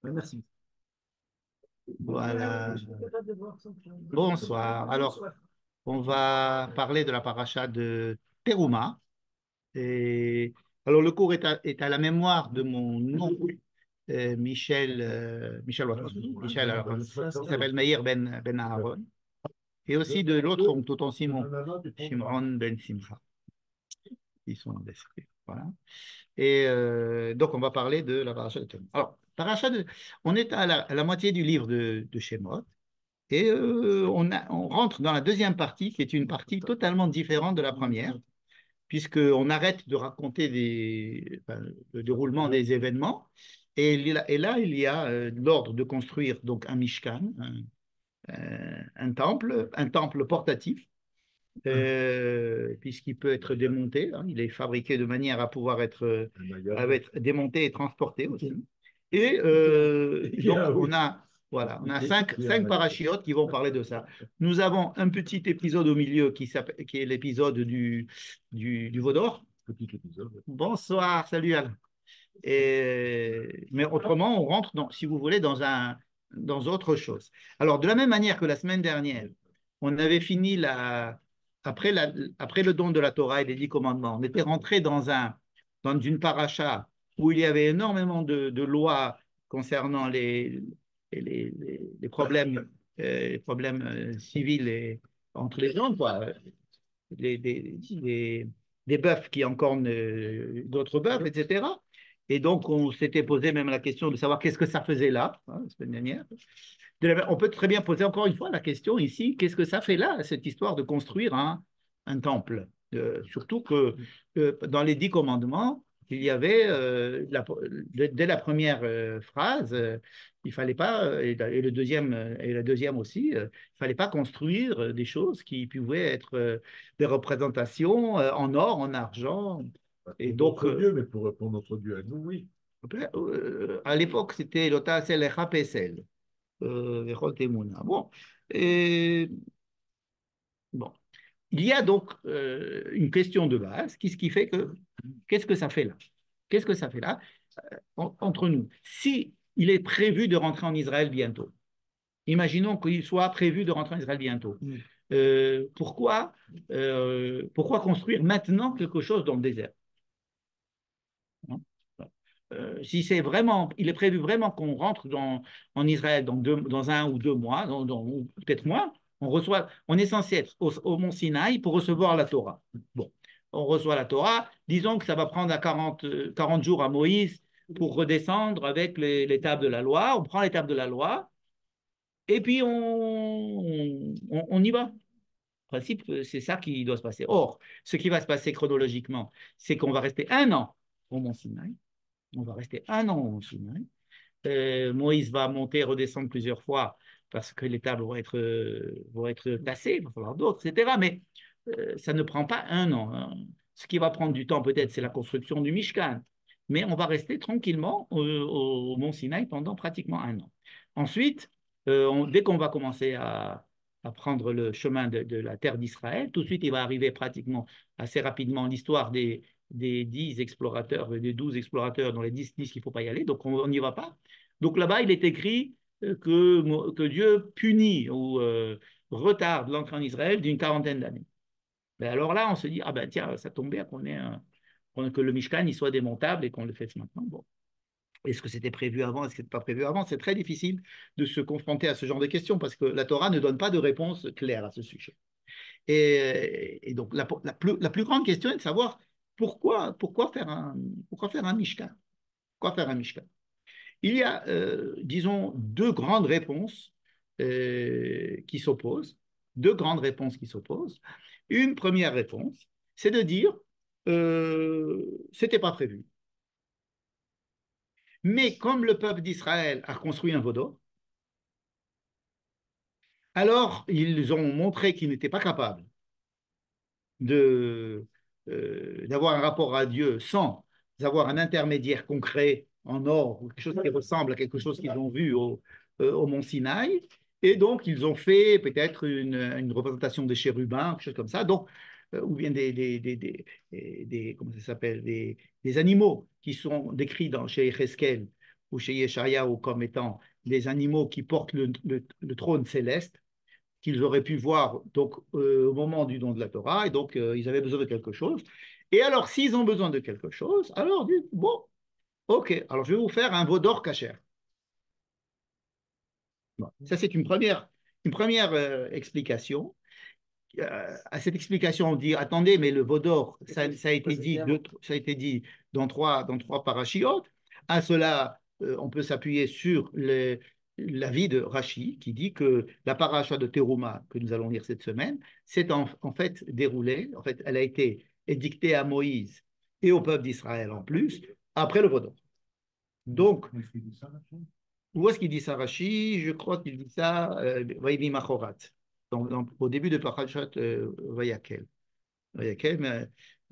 Merci. Voilà. Bonsoir. Alors, on va parler de la paracha de Teruma. Et, alors, le cours est à la mémoire de mon oncle, Michel, Michel, alors, il s'appelle Meir ben Aaron, et aussi de l'autre oncle, Tonton Simon, Shimron ben Simcha. Ils sont décédés. Voilà. Et donc, on va parler de la paracha de Teruma. Alors, on est à la moitié du livre de Shemot. Et on rentre dans la deuxième partie, qui est une partie totalement différente de la première, puisqu'on arrête de raconter enfin, le déroulement des événements. Et là, il y a l'ordre de construire donc un Mishkan, un temple portatif, puisqu'il peut être démonté. Hein, il est fabriqué de manière à pouvoir être démonté et transporté aussi. Et donc, on a cinq parachiotes qui vont parler de ça. Nous avons un petit épisode au milieu qui est l'épisode du veau d'or. Petit épisode. Bonsoir, salut Alain. Mais autrement, on rentre, si vous voulez, dans autre chose. Alors, de la même manière que la semaine dernière, on avait fini après le don de la Torah et des 10 commandements, on était rentré dans une paracha où il y avait énormément de lois concernant les problèmes civils entre les gens, quoi. Les, des, des, des bœufs qui encornent d'autres bœufs, etc. Et donc, on s'était posé même la question de savoir qu'est-ce que ça faisait là, hein, la semaine dernière. On peut très bien poser encore une fois la question ici, qu'est-ce que ça fait là, cette histoire de construire un temple? Surtout que dans les 10 commandements, il y avait, dès la première phrase, il fallait pas, et la deuxième aussi, il fallait pas construire des choses qui pouvaient être des représentations en or, en argent. Et Pour donc, notre Dieu, mais pour notre Dieu à nous, oui. à l'époque, c'était l'Ota Selecha Pesel. Bon. Et, bon. Il y a donc une question de base, ce qui fait que, qu'est-ce que ça fait là? Qu'est-ce que ça fait là entre nous? Si il est prévu de rentrer en Israël bientôt, imaginons qu'il soit prévu de rentrer en Israël bientôt. Pourquoi construire maintenant quelque chose dans le désert? Hein. Si c'est vraiment, il est prévu vraiment qu'on rentre en Israël dans 1 ou 2 mois, ou peut-être moins, on est censé être au mont Sinaï pour recevoir la Torah. Bon, on reçoit la Torah, disons que ça va prendre à 40 jours à Moïse pour redescendre avec les tables de la loi, on prend les tables de la loi, et puis on y va. En principe, c'est ça qui doit se passer. Or, ce qui va se passer chronologiquement, c'est qu'on va rester 1 an au mont Sinaï. On va rester 1 an au Sinaï. Moïse va monter et redescendre plusieurs fois parce que les tables vont être tassées, il va falloir d'autres, etc. Mais ça ne prend pas 1 an. Hein. Ce qui va prendre du temps, peut-être, c'est la construction du Mishkan. Mais on va rester tranquillement au Mont Sinaï pendant pratiquement 1 an. Ensuite, dès qu'on va commencer à prendre le chemin de la terre d'Israël, tout de suite, il va arriver pratiquement assez rapidement l'histoire des 10 explorateurs, des 12 explorateurs, dans les 10 disent qu'il ne faut pas y aller, donc on n'y va pas. Donc là-bas, il est écrit que Dieu punit ou retarde l'entrée en Israël d'une quarantaine d'années. Ben alors là, on se dit, ah ben tiens, ça tombe bien que le Mishkan il soit démontable et qu'on le fasse maintenant. Bon. Est-ce que c'était prévu avant? Est-ce que c'était pas prévu avant? C'est très difficile de se confronter à ce genre de questions parce que la Torah ne donne pas de réponse claire à ce sujet. Et donc, la plus grande question est de savoir pourquoi faire un Mishkan? Pourquoi faire un Mishkan? Il y a, disons, deux grandes réponses qui s'opposent. Deux grandes réponses qui s'opposent. Une première réponse, c'est de dire c'était pas prévu. Mais comme le peuple d'Israël a construit un veau d'or, alors ils ont montré qu'ils n'étaient pas capables d'avoir un rapport à Dieu sans avoir un intermédiaire concret en or, ou quelque chose qui ressemble à quelque chose qu'ils ont vu au Mont Sinaï. Et donc, ils ont fait peut-être une représentation des chérubins, quelque chose comme ça, donc, ou bien comment ça s'appelle, des animaux qui sont décrits chez Heskel ou chez Yeshayahu comme étant les animaux qui portent le trône céleste qu'ils auraient pu voir donc, au moment du don de la Torah, et donc ils avaient besoin de quelque chose. Et alors, s'ils ont besoin de quelque chose, alors dites, bon, ok, alors je vais vous faire un veau d'or cachère. Bon, ça, c'est une première explication. À cette explication, on dit, attendez, mais le veau d'or, ça a été dit, ça a été dit dans trois parachiotes. À cela, on peut s'appuyer sur l'avis de Rashi, qui dit que la paracha de Teruma, que nous allons lire cette semaine, s'est en fait déroulée, en fait, elle a été édictée à Moïse et au peuple d'Israël en plus, après le veau d'or. Donc, où est-ce qu'il dit ça, Rashi? Je crois qu'il dit ça, Vaïvi Machorat, au début de Parashat Vayakel. Vayakel,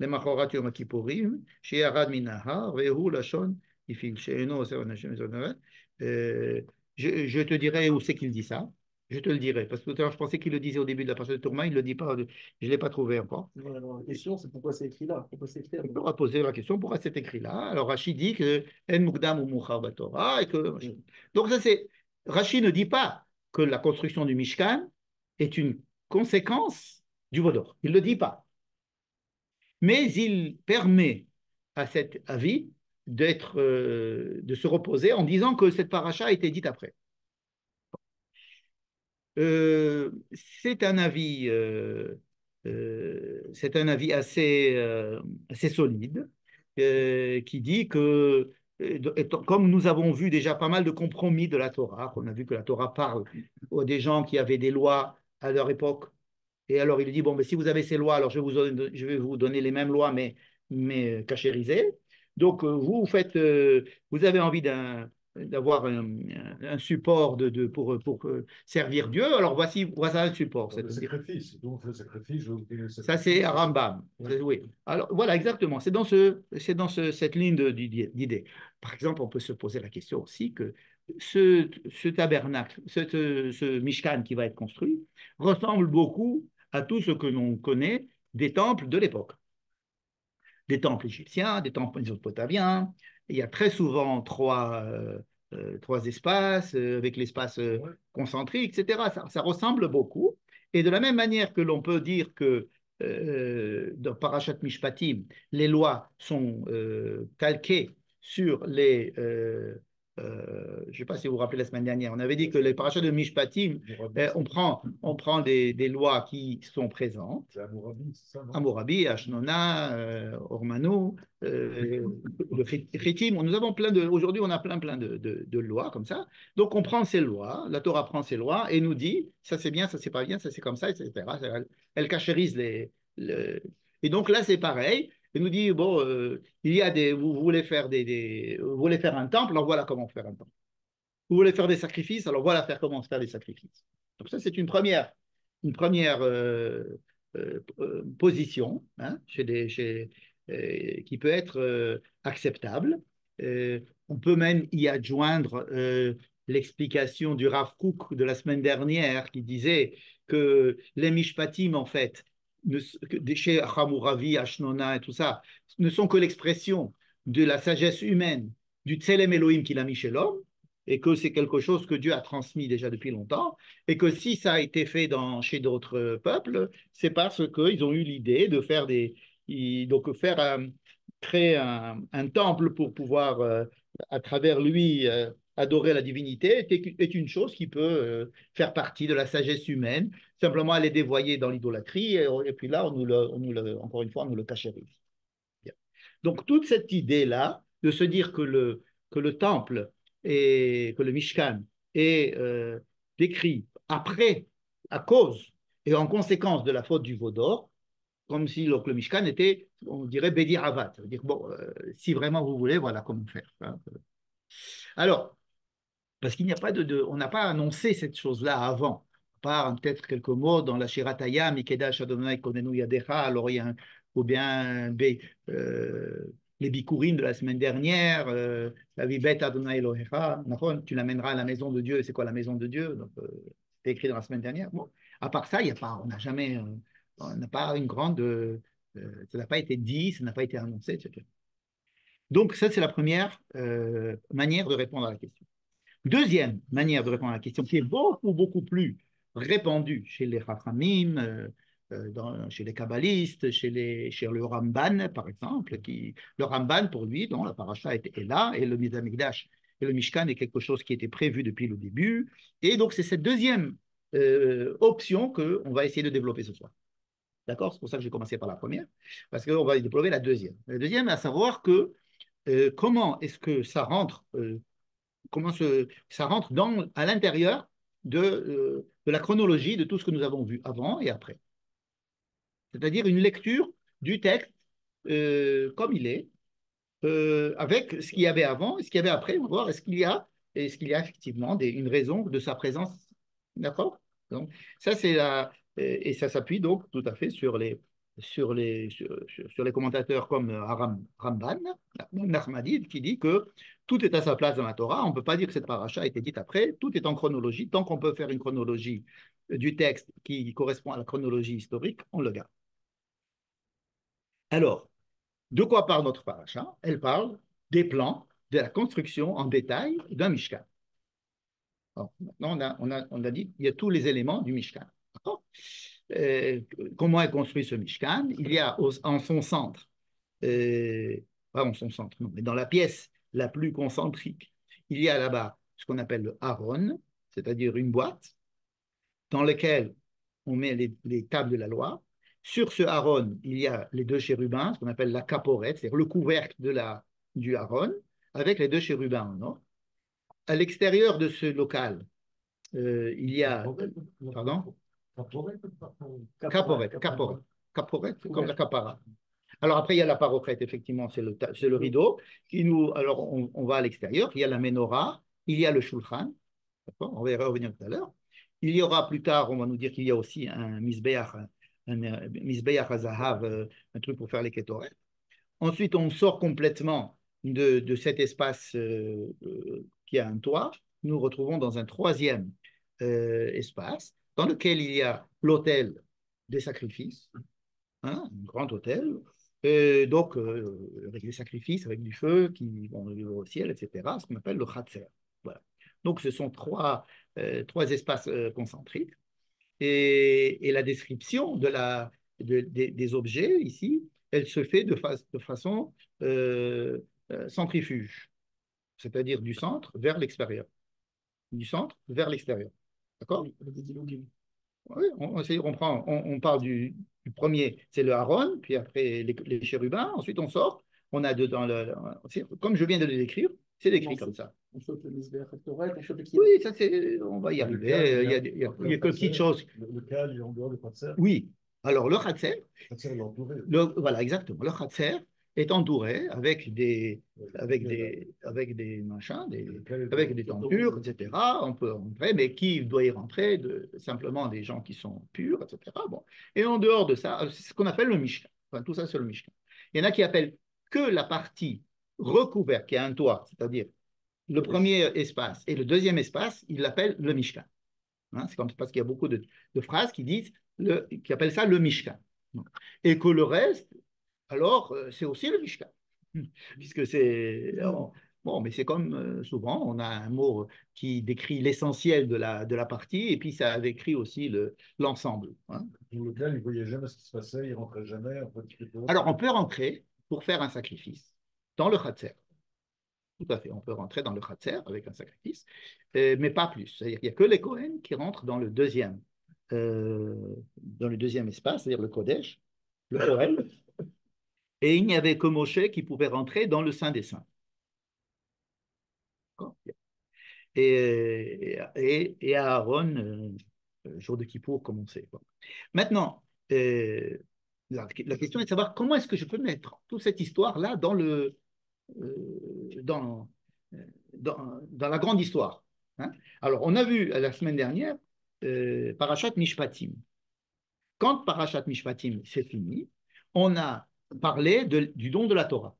למחרת יום הכיפורים, שירד מן ההר, והוא לשון יפיל, שאינו עושה אנשים מזונות. Je te dirai où c'est qu'il dit ça. Je te le dirai. Parce que tout à l'heure, je pensais qu'il le disait au début de la partie de Tourma. Il ne le dit pas. Je ne l'ai pas trouvé encore. Alors, la question, c'est pourquoi c'est écrit là? Pourquoi c'est écrit là? On va poser la question pourquoi c'est écrit là. Alors, Rashi dit que En Mukdam ou Muchar Batorah. Donc, ça, c'est. Rashi ne dit pas que la construction du Mishkan est une conséquence du Vaudor. Il ne le dit pas. Mais il permet à cet avis de se reposer en disant que cette paracha a été dite après. C'est un avis assez solide qui dit que, comme nous avons vu déjà pas mal de compromis de la Torah, on a vu que la Torah parle à des gens qui avaient des lois à leur époque. Et alors il dit, bon, mais si vous avez ces lois, alors je vais vous donner les mêmes lois, mais cachérisées. Donc vous avez envie d'avoir un support pour servir Dieu, alors voici un support. Le sacrifice, donc le sacrifice, je vous dis le sacrifice. Ça, c'est Rambam. Oui. Alors, voilà, exactement. C'est dans cette ligne d'idées. Par exemple, on peut se poser la question aussi que ce tabernacle, ce Mishkan qui va être construit, ressemble beaucoup à tout ce que l'on connaît des temples de l'époque. Des temples égyptiens, des temples mésopotamiens. Il y a très souvent trois espaces, avec l'espace concentrique, etc. Ça ressemble beaucoup. Et de la même manière que l'on peut dire que dans Parashat Mishpatim, les lois sont calquées sur je ne sais pas si vous vous rappelez la semaine dernière, on avait dit que les parachats de Mishpatim, on prend des lois qui sont présentes. C'est Hammurabi, c'est ça, non? Hammurabi, Ashnona, Ormano, le Chitim. Aujourd'hui, on a plein de lois comme ça. Donc, on prend ces lois, la Torah prend ces lois et nous dit, ça c'est bien, ça c'est pas bien, ça c'est comme ça, etc. Elle cachérise Et donc là, c'est pareil. Il nous dit, bon, vous voulez faire vous voulez faire un temple, alors voilà comment faire un temple. Vous voulez faire des sacrifices, alors voilà comment faire des sacrifices. Donc ça, c'est une première position hein, qui peut être acceptable. On peut même y adjoindre l'explication du Rav Kook de la semaine dernière qui disait que les Mishpatim, en fait, chez Hammurabi, Ashnona et tout ça, ne sont que l'expression de la sagesse humaine, du Tselem Elohim qu'il a mis chez l'homme, et que c'est quelque chose que Dieu a transmis déjà depuis longtemps, et que si ça a été fait chez d'autres peuples, c'est parce qu'ils ont eu l'idée de créer un temple pour pouvoir, à travers lui, adorer la divinité, est une chose qui peut faire partie de la sagesse humaine. Simplement, elle est dévoyée dans l'idolâtrie, et puis là, encore une fois, on nous le cachérise. Donc, toute cette idée-là, de se dire que le temple et que le Mishkan est décrit après, à cause et en conséquence de la faute du veau d'or, comme si donc, le Mishkan était, on dirait, Bédi Avat. Dire, bon, si vraiment vous voulez, voilà comment faire. Hein. Alors, parce qu'il n'y a pas on n'a pas annoncé cette chose-là avant. Par peut-être quelques mots dans la Shirataya, Mikedash Adonai Konenu Yadecha, alors il y a ou bien les Bikurim de la semaine dernière, la Vibet Adonai Elohecha, tu l'amèneras à la maison de Dieu, et c'est quoi la maison de Dieu? Donc, c'est écrit dans la semaine dernière. Bon, à part ça, on n'a pas une grande, ça n'a pas été dit, ça n'a pas été annoncé, etc. Donc, ça, c'est la première manière de répondre à la question. Deuxième manière de répondre à la question, qui est beaucoup, beaucoup plus répandue chez les Chachamim, chez les Kabbalistes, chez le Ramban, par exemple, le Ramban, pour lui, dont la paracha est là, et le Beit Hamikdash et le Mishkan est quelque chose qui était prévu depuis le début. Et donc, c'est cette deuxième option qu'on va essayer de développer ce soir. D'accord? C'est pour ça que j'ai commencé par la première, parce qu'on va développer la deuxième. La deuxième, à savoir que comment est-ce que ça rentre ça rentre à l'intérieur de la chronologie de tout ce que nous avons vu avant et après. C'est-à-dire une lecture du texte comme il est, avec ce qu'il y avait avant et ce qu'il y avait après. On va voir est-ce qu'il y a effectivement une raison de sa présence. D'accord? Donc, ça, c'est et ça s'appuie donc tout à fait sur les commentateurs comme Ramban, Nachmanides, qui dit que tout est à sa place dans la Torah. On ne peut pas dire que cette paracha a été dite après. Tout est en chronologie. Tant qu'on peut faire une chronologie du texte qui correspond à la chronologie historique, on le garde. Alors, de quoi parle notre paracha? Elle parle des plans, de la construction en détail d'un Mishkan. Alors, maintenant, on a dit qu'il y a tous les éléments du Mishkan. Comment est construit ce Mishkan? Il y a en son centre, pas en son centre, non, mais dans la pièce la plus concentrique, il y a là-bas ce qu'on appelle le Aaron, c'est-à-dire une boîte dans laquelle on met les tables de la loi. Sur ce Aaron, il y a les deux chérubins, ce qu'on appelle la caporette, c'est-à-dire le couvercle du Aaron, avec les deux chérubins. Non? À l'extérieur de ce local, il y a... Pardon? Caporette, comme la capara. Alors après, il y a la parocrète, effectivement, c'est le rideau. Alors, on va à l'extérieur, il y a la menorah, il y a le shulchan, on va y revenir tout à l'heure. Il y aura plus tard, on va nous dire qu'il y a aussi un misbeach hazahav, un truc pour faire les kétorets. Ensuite, on sort complètement de cet espace qui a un toit. Nous retrouvons dans un troisième espace dans lequel il y a l'autel des sacrifices, un grand autel, donc avec des sacrifices, avec du feu qui vont au ciel, etc., ce qu'on appelle le Khatser. Voilà. Donc ce sont trois espaces concentriques. Et la description des objets ici, elle se fait de façon centrifuge, c'est-à-dire du centre vers l'extérieur. Du centre vers l'extérieur. D'accord? Oui, on parle du premier, c'est le Aaron, puis après les chérubins, ensuite on sort, on a dedans comme je viens de le décrire, c'est décrit comme ça. On saute le misbeh, oui, ça on va y arriver. Il y a quelques petites choses. Le cal, il est en dehors du Khatser. Oui, alors le Khatser, Khatser, il est entouré. voilà, exactement. Le Khatser est entouré avec des machins, avec des tentures, etc. On peut rentrer, mais qui doit y rentrer? Simplement des gens qui sont purs, etc. Bon. Et en dehors de ça, c'est ce qu'on appelle le Mishkan. Enfin, tout ça, c'est le Mishkan. Il y en a qui appellent que la partie recouverte, qui a un toit, c'est-à-dire le premier espace et le deuxième espace, ils l'appellent le Mishkan. Hein, c'est parce qu'il y a beaucoup de phrases qui appellent ça le Mishkan. Et que le reste, alors, c'est aussi le Mishkan. Puisque c'est... Bon, mais c'est comme souvent, on a un mot qui décrit l'essentiel de la partie, et puis ça décrit aussi l'ensemble. Hein. Pour lequel il ne voyait jamais ce qui se passait, il ne rentrait jamais. Alors, on peut rentrer pour faire un sacrifice dans le Khatser. Tout à fait, on peut rentrer dans le Khatser avec un sacrifice, mais pas plus. C'est-à-dire qu'il n'y a que les Kohen qui rentrent dans le deuxième espace, c'est-à-dire le Kodesh, le Kohen, et il n'y avait que Moshe qui pouvait rentrer dans le Saint des Saints. Et Aaron, jour de Kippour, comme on sait. Maintenant, la question est de savoir comment est-ce que je peux mettre toute cette histoire-là dans la grande histoire. Hein. Alors, on a vu la semaine dernière Parashat Mishpatim. Quand Parashat Mishpatim c'est fini, on a parlé du don de la Torah.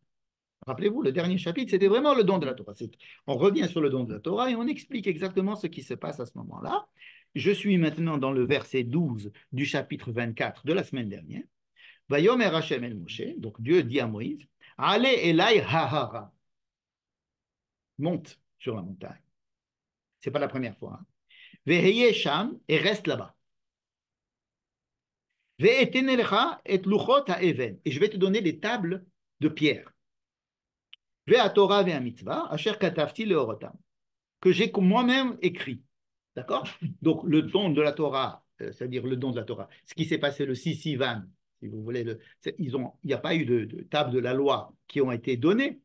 Rappelez-vous, le dernier chapitre, c'était vraiment le don de la Torah. On revient sur le don de la Torah et on explique exactement ce qui se passe à ce moment-là. Je suis maintenant dans le verset 12 du chapitre 24 de la semaine dernière. Vayomer Hashem el Moshe, donc Dieu dit à Moïse, Ale elai hahara. Monte sur la montagne. C'est pas la première fois. Hein. Veheye sham, et reste là-bas. Ve'etenelecha et luchot ha'even. Et je vais te donner les tables de pierre. Ve'atorah ve'amitzvah, asher katavti leorotam. Que j'ai moi-même écrit. D'accord? Donc, le don de la Torah, c'est-à-dire le don de la Torah, ce qui s'est passé le 6 Sivan, si vous voulez, il n'y a pas eu de table de la loi qui ont été données,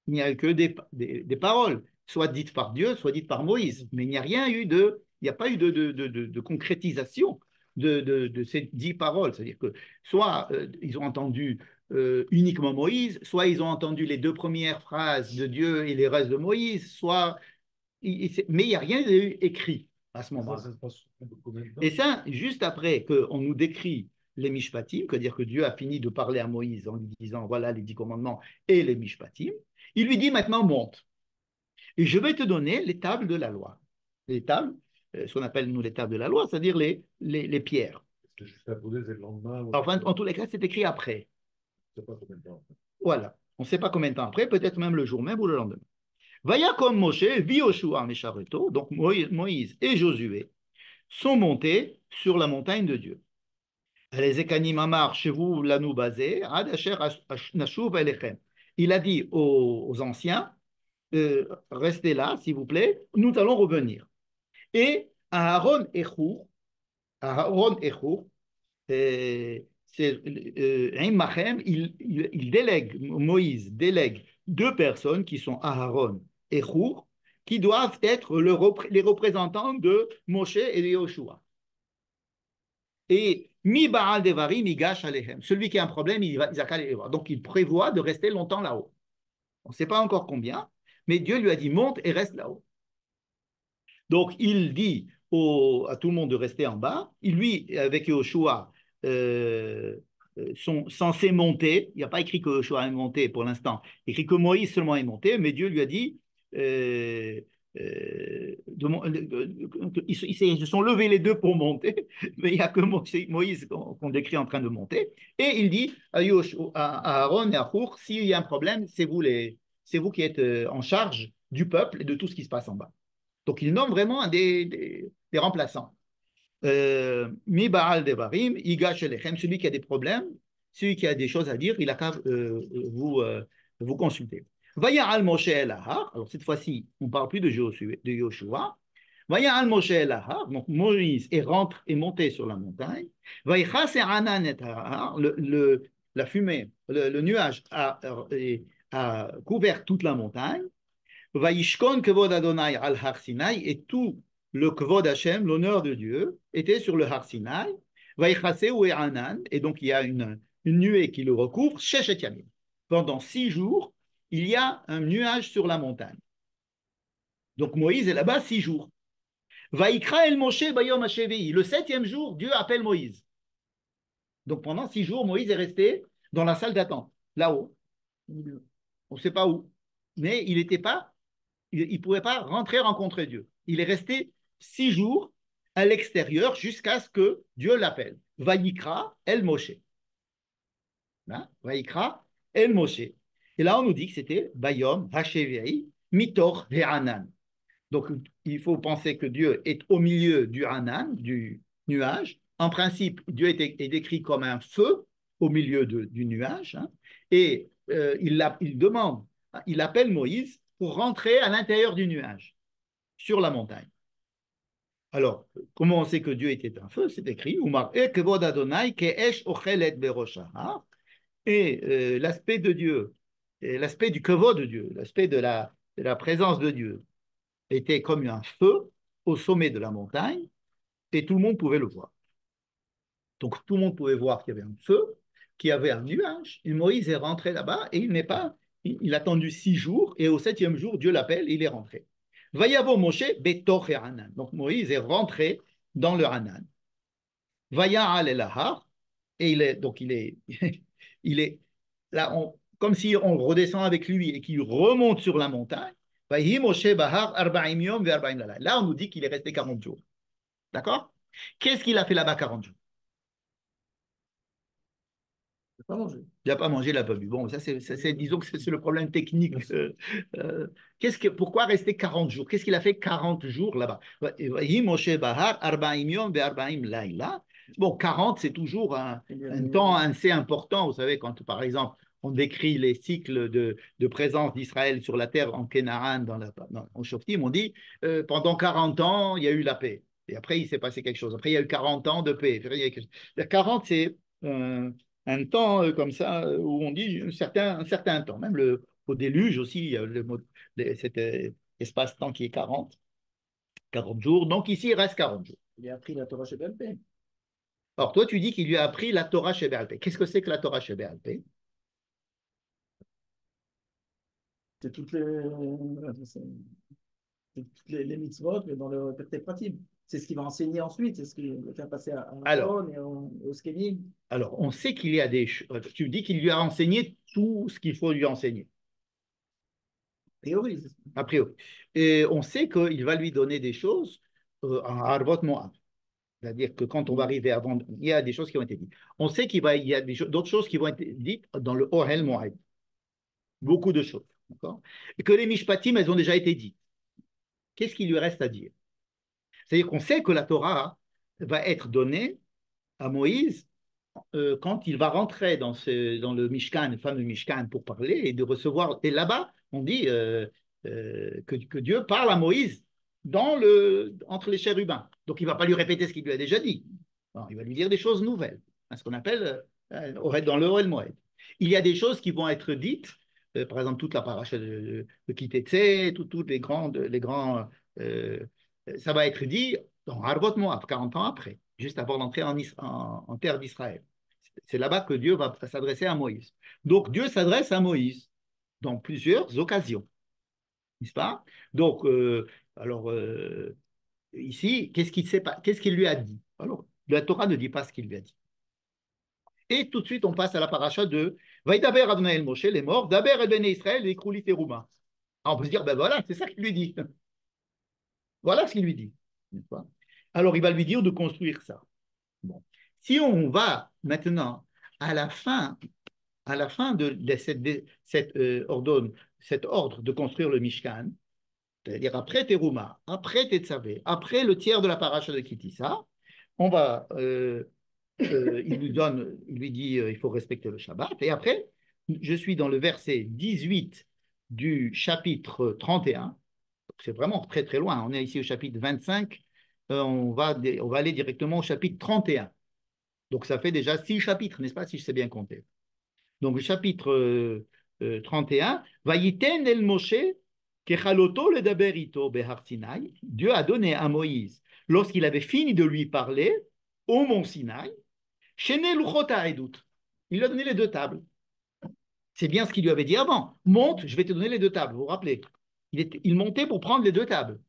il n'y a eu que des paroles, soit dites par Dieu, soit dites par Moïse, mais il n'y a rien eu il n'y a pas eu de concrétisation de ces 10 paroles, c'est-à-dire que soit ils ont entendu uniquement Moïse, soit ils ont entendu les 2 premières phrases de Dieu et les restes de Moïse, soit mais il n'y a rien écrit à ce moment-là. Ça se passe au bout de combien de temps? Et ça, juste après qu'on nous décrit les Mishpatim, c'est-à-dire que Dieu a fini de parler à Moïse en lui disant voilà les 10 commandements et les Mishpatim, il lui dit maintenant monte. Et je vais te donner les tables de la loi. Les tables, ce qu'on appelle nous les tables de la loi, c'est-à-dire les pierres. C'est juste à poser, c'est le lendemain. Enfin, en tous les cas, c'est écrit après. Je ne sais pas combien de temps. Voilà. On ne sait pas combien de temps après, peut-être même le jour même ou le lendemain. Vayakom Moshe, Vioshua Meshareto, donc Moïse et Josué, sont montés sur la montagne de Dieu. Les Ekanim Amar, chez vous, l'Anou basé, Ad Asher Nashuv Elechem. Il a dit aux anciens, restez là, s'il vous plaît, nous allons revenir. Et Aaron et Chour, Imachem, il délègue, Moïse délègue 2 personnes qui sont Aaron et Chour, qui doivent être les représentants de Moshe et de Yoshua. Et mi Baal Devarim, mi Gash Alehem. Celui qui a un problème, il va aller voir. Donc il prévoit de rester longtemps là-haut. On ne sait pas encore combien, mais Dieu lui a dit monte et reste là-haut. Donc il dit à tout le monde de rester en bas. Lui, avec Yoshua, sont censés monter. Il n'y a pas écrit que Yoshua est monté pour l'instant. Il écrit que Moïse seulement est monté, mais Dieu lui a dit ils se sont levés les 2 pour monter, mais il n'y a que Moïse qu'on décrit en train de monter. Et il dit à Aaron et à Hour, s'il y a un problème, c'est vous qui êtes en charge du peuple et de tout ce qui se passe en bas. Donc il nomme vraiment des remplaçants. Mi Baal Devarim, Iga Shelechem, celui qui a des problèmes, celui qui a des choses à dire, il a qu'à vous consulter. Vaya al Moshe el Ahar, alors cette fois-ci, on ne parle plus de Yoshua. Vaya al Moshe el Ahar, donc Moïse est monté sur la montagne. Vaya se Anan et Ahar, la fumée, le nuage a couvert toute la montagne. Vaishkon Kvod Adonai al Har Sinai, et tout le Kvod Hashem, l'honneur de Dieu, était sur le Har Sinai. Vaichaseu et Anan, et donc il y a une nuée qui le recouvre, Sheshet Yamim. Pendant 6 jours, il y a un nuage sur la montagne. Donc Moïse est là-bas 6 jours. Vaikra el Moshe bayom hashevi. Le 7e jour, Dieu appelle Moïse. Donc pendant 6 jours, Moïse est resté dans la salle d'attente, là-haut. On ne sait pas où. Mais il ne pouvait pas rentrer rencontrer Dieu. Il est resté 6 jours à l'extérieur jusqu'à ce que Dieu l'appelle. Vaikra el Moshe. Hein? Vaikra el Moshe. Et là, on nous dit que c'était Bayom Hashevei Mitor Ve'anan. Donc, il faut penser que Dieu est au milieu du Hanan, du nuage. En principe, Dieu est décrit comme un feu au milieu du nuage. Hein, et il appelle Moïse pour rentrer à l'intérieur du nuage, sur la montagne. Alors, comment on sait que Dieu était un feu? C'est écrit et l'aspect de Dieu, l'aspect du kavod de Dieu, l'aspect de la présence de Dieu était comme un feu au sommet de la montagne et tout le monde pouvait le voir. Donc tout le monde pouvait voir qu'il y avait un feu, qu'il y avait un nuage, et Moïse est rentré là-bas et il a attendu 6 jours et au 7e jour, Dieu l'appelle et il est rentré. Vayavo Moshe betor et Hanan. Donc Moïse est rentré dans le Hanan. Vaya al elahar et il est là, comme si on redescend avec lui et qu'il remonte sur la montagne. Là, on nous dit qu'il est resté 40 jours. D'accord? Qu'est-ce qu'il a fait là-bas 40 jours? Pas manger. Il n'a pas mangé, il n'a pas bu. Bon, ça, disons que c'est le problème technique. Pourquoi rester 40 jours? Qu'est-ce qu'il a fait 40 jours là-bas? Bon, 40, c'est toujours un temps assez important. Vous savez, quand, par exemple, on décrit les cycles de présence d'Israël sur la terre en Canaan, en Shoftim, on dit pendant 40 ans, il y a eu la paix. Et après, il s'est passé quelque chose. Après, il y a eu 40 ans de paix. 40, c'est un temps comme ça où on dit un certain temps. Même au déluge aussi, il y a cet espace-temps qui est 40 jours. Donc ici, il reste 40 jours. Il a appris la Torah chez BLP. Alors toi, tu dis qu'il lui a appris la Torah chez Béalpé. Qu'est-ce que c'est que la Torah chez Béalpé? C'est toutes les mitzvot, mais dans le Pertek Pratim. C'est ce qu'il va enseigner ensuite, c'est ce qu'il va faire passer à Aaron et au Skenim. Alors, on sait qu'il y a des choses. Tu dis qu'il lui a enseigné tout ce qu'il faut lui enseigner. A priori. A priori. Et on sait qu'il va lui donner des choses en Harvot Moab. C'est-à-dire que quand on va arriver avant, il y a des choses qui ont été dites. On sait qu'il y a d'autres choses qui vont être dites dans le Ohel Moab. Beaucoup de choses. Et que les Mishpatim, elles ont déjà été dites. Qu'est-ce qu'il lui reste à dire? C'est-à-dire qu'on sait que la Torah va être donnée à Moïse quand il va rentrer dans le Mishkan, le fameux Mishkan, pour parler et de recevoir. Et là-bas, on dit que Dieu parle à Moïse entre les chérubins. Donc, il ne va pas lui répéter ce qu'il lui a déjà dit. Non, il va lui dire des choses nouvelles, ce qu'on appelle dans le Ohel Moed. Il y a des choses qui vont être dites, par exemple, toute la paracha de Kitetse, toutes les grands, ça va être dit dans Harvot Moab, 40 ans après, juste avant d'entrer en terre d'Israël. C'est là-bas que Dieu va s'adresser à Moïse. Donc Dieu s'adresse à Moïse dans plusieurs occasions, n'est-ce pas? Donc, ici, qu'est-ce qu'il lui a dit? Alors, la Torah ne dit pas ce qu'il lui a dit. Et tout de suite, on passe à la paracha de Vaïdaber Adonai el Moshe, les morts, Daber el Bene Israël, et Krouli Terouma. On peut se dire, ben voilà, c'est ça qu'il lui dit. Voilà ce qu'il lui dit. Alors, il va lui dire de construire ça. Bon. Si on va maintenant à la fin de cet ordre de construire le Mishkan, c'est-à-dire après Teruma, après Tetzavé, après le tiers de la paracha de Kitissa, on va, il lui dit il faut respecter le Shabbat, et après, je suis dans le verset 18 du chapitre 31, c'est vraiment très très loin, on est ici au chapitre 25, on va aller directement au chapitre 31. Donc ça fait déjà 6 chapitres, n'est-ce pas, si je sais bien compter. Donc le chapitre 31, Vayiten el Moshe kechaloto ledaber ito behar Sinai. Dieu a donné à Moïse, lorsqu'il avait fini de lui parler, au mont Sinaï, Shene luchot ha'edut. Il lui a donné les 2 tables. C'est bien ce qu'il lui avait dit avant. Monte, je vais te donner les 2 tables. Vous vous rappelez? Il montait pour prendre les 2 tables.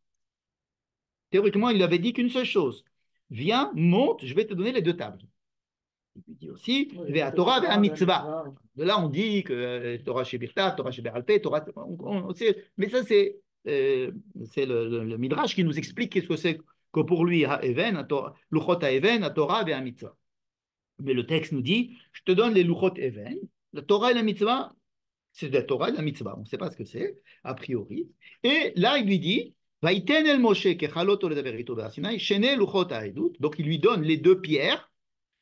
Théoriquement, il lui avait dit qu'une seule chose. Viens, monte, je vais te donner les 2 tables. Il lui dit aussi, Vea Torah, Vea Mitzvah. De là, on dit que Torah chez Birta, Torah chez Béalpé, Torah. Mais ça, c'est le Midrash qui nous explique qu'est-ce que c'est que pour lui, Ha'even, Luchot Ha'even, Torah, Vea Mitzvah. Mais le texte nous dit, je te donne les Luchot Even, la Torah et la Mitzvah, c'est la Torah et la Mitzvah. On ne sait pas ce que c'est, a priori. Et là, il lui dit, Vaïten el Moshe, kechaloto ledaberito be'asinai, shene Luchot Ha'edut. Donc, il lui donne les 2 pierres.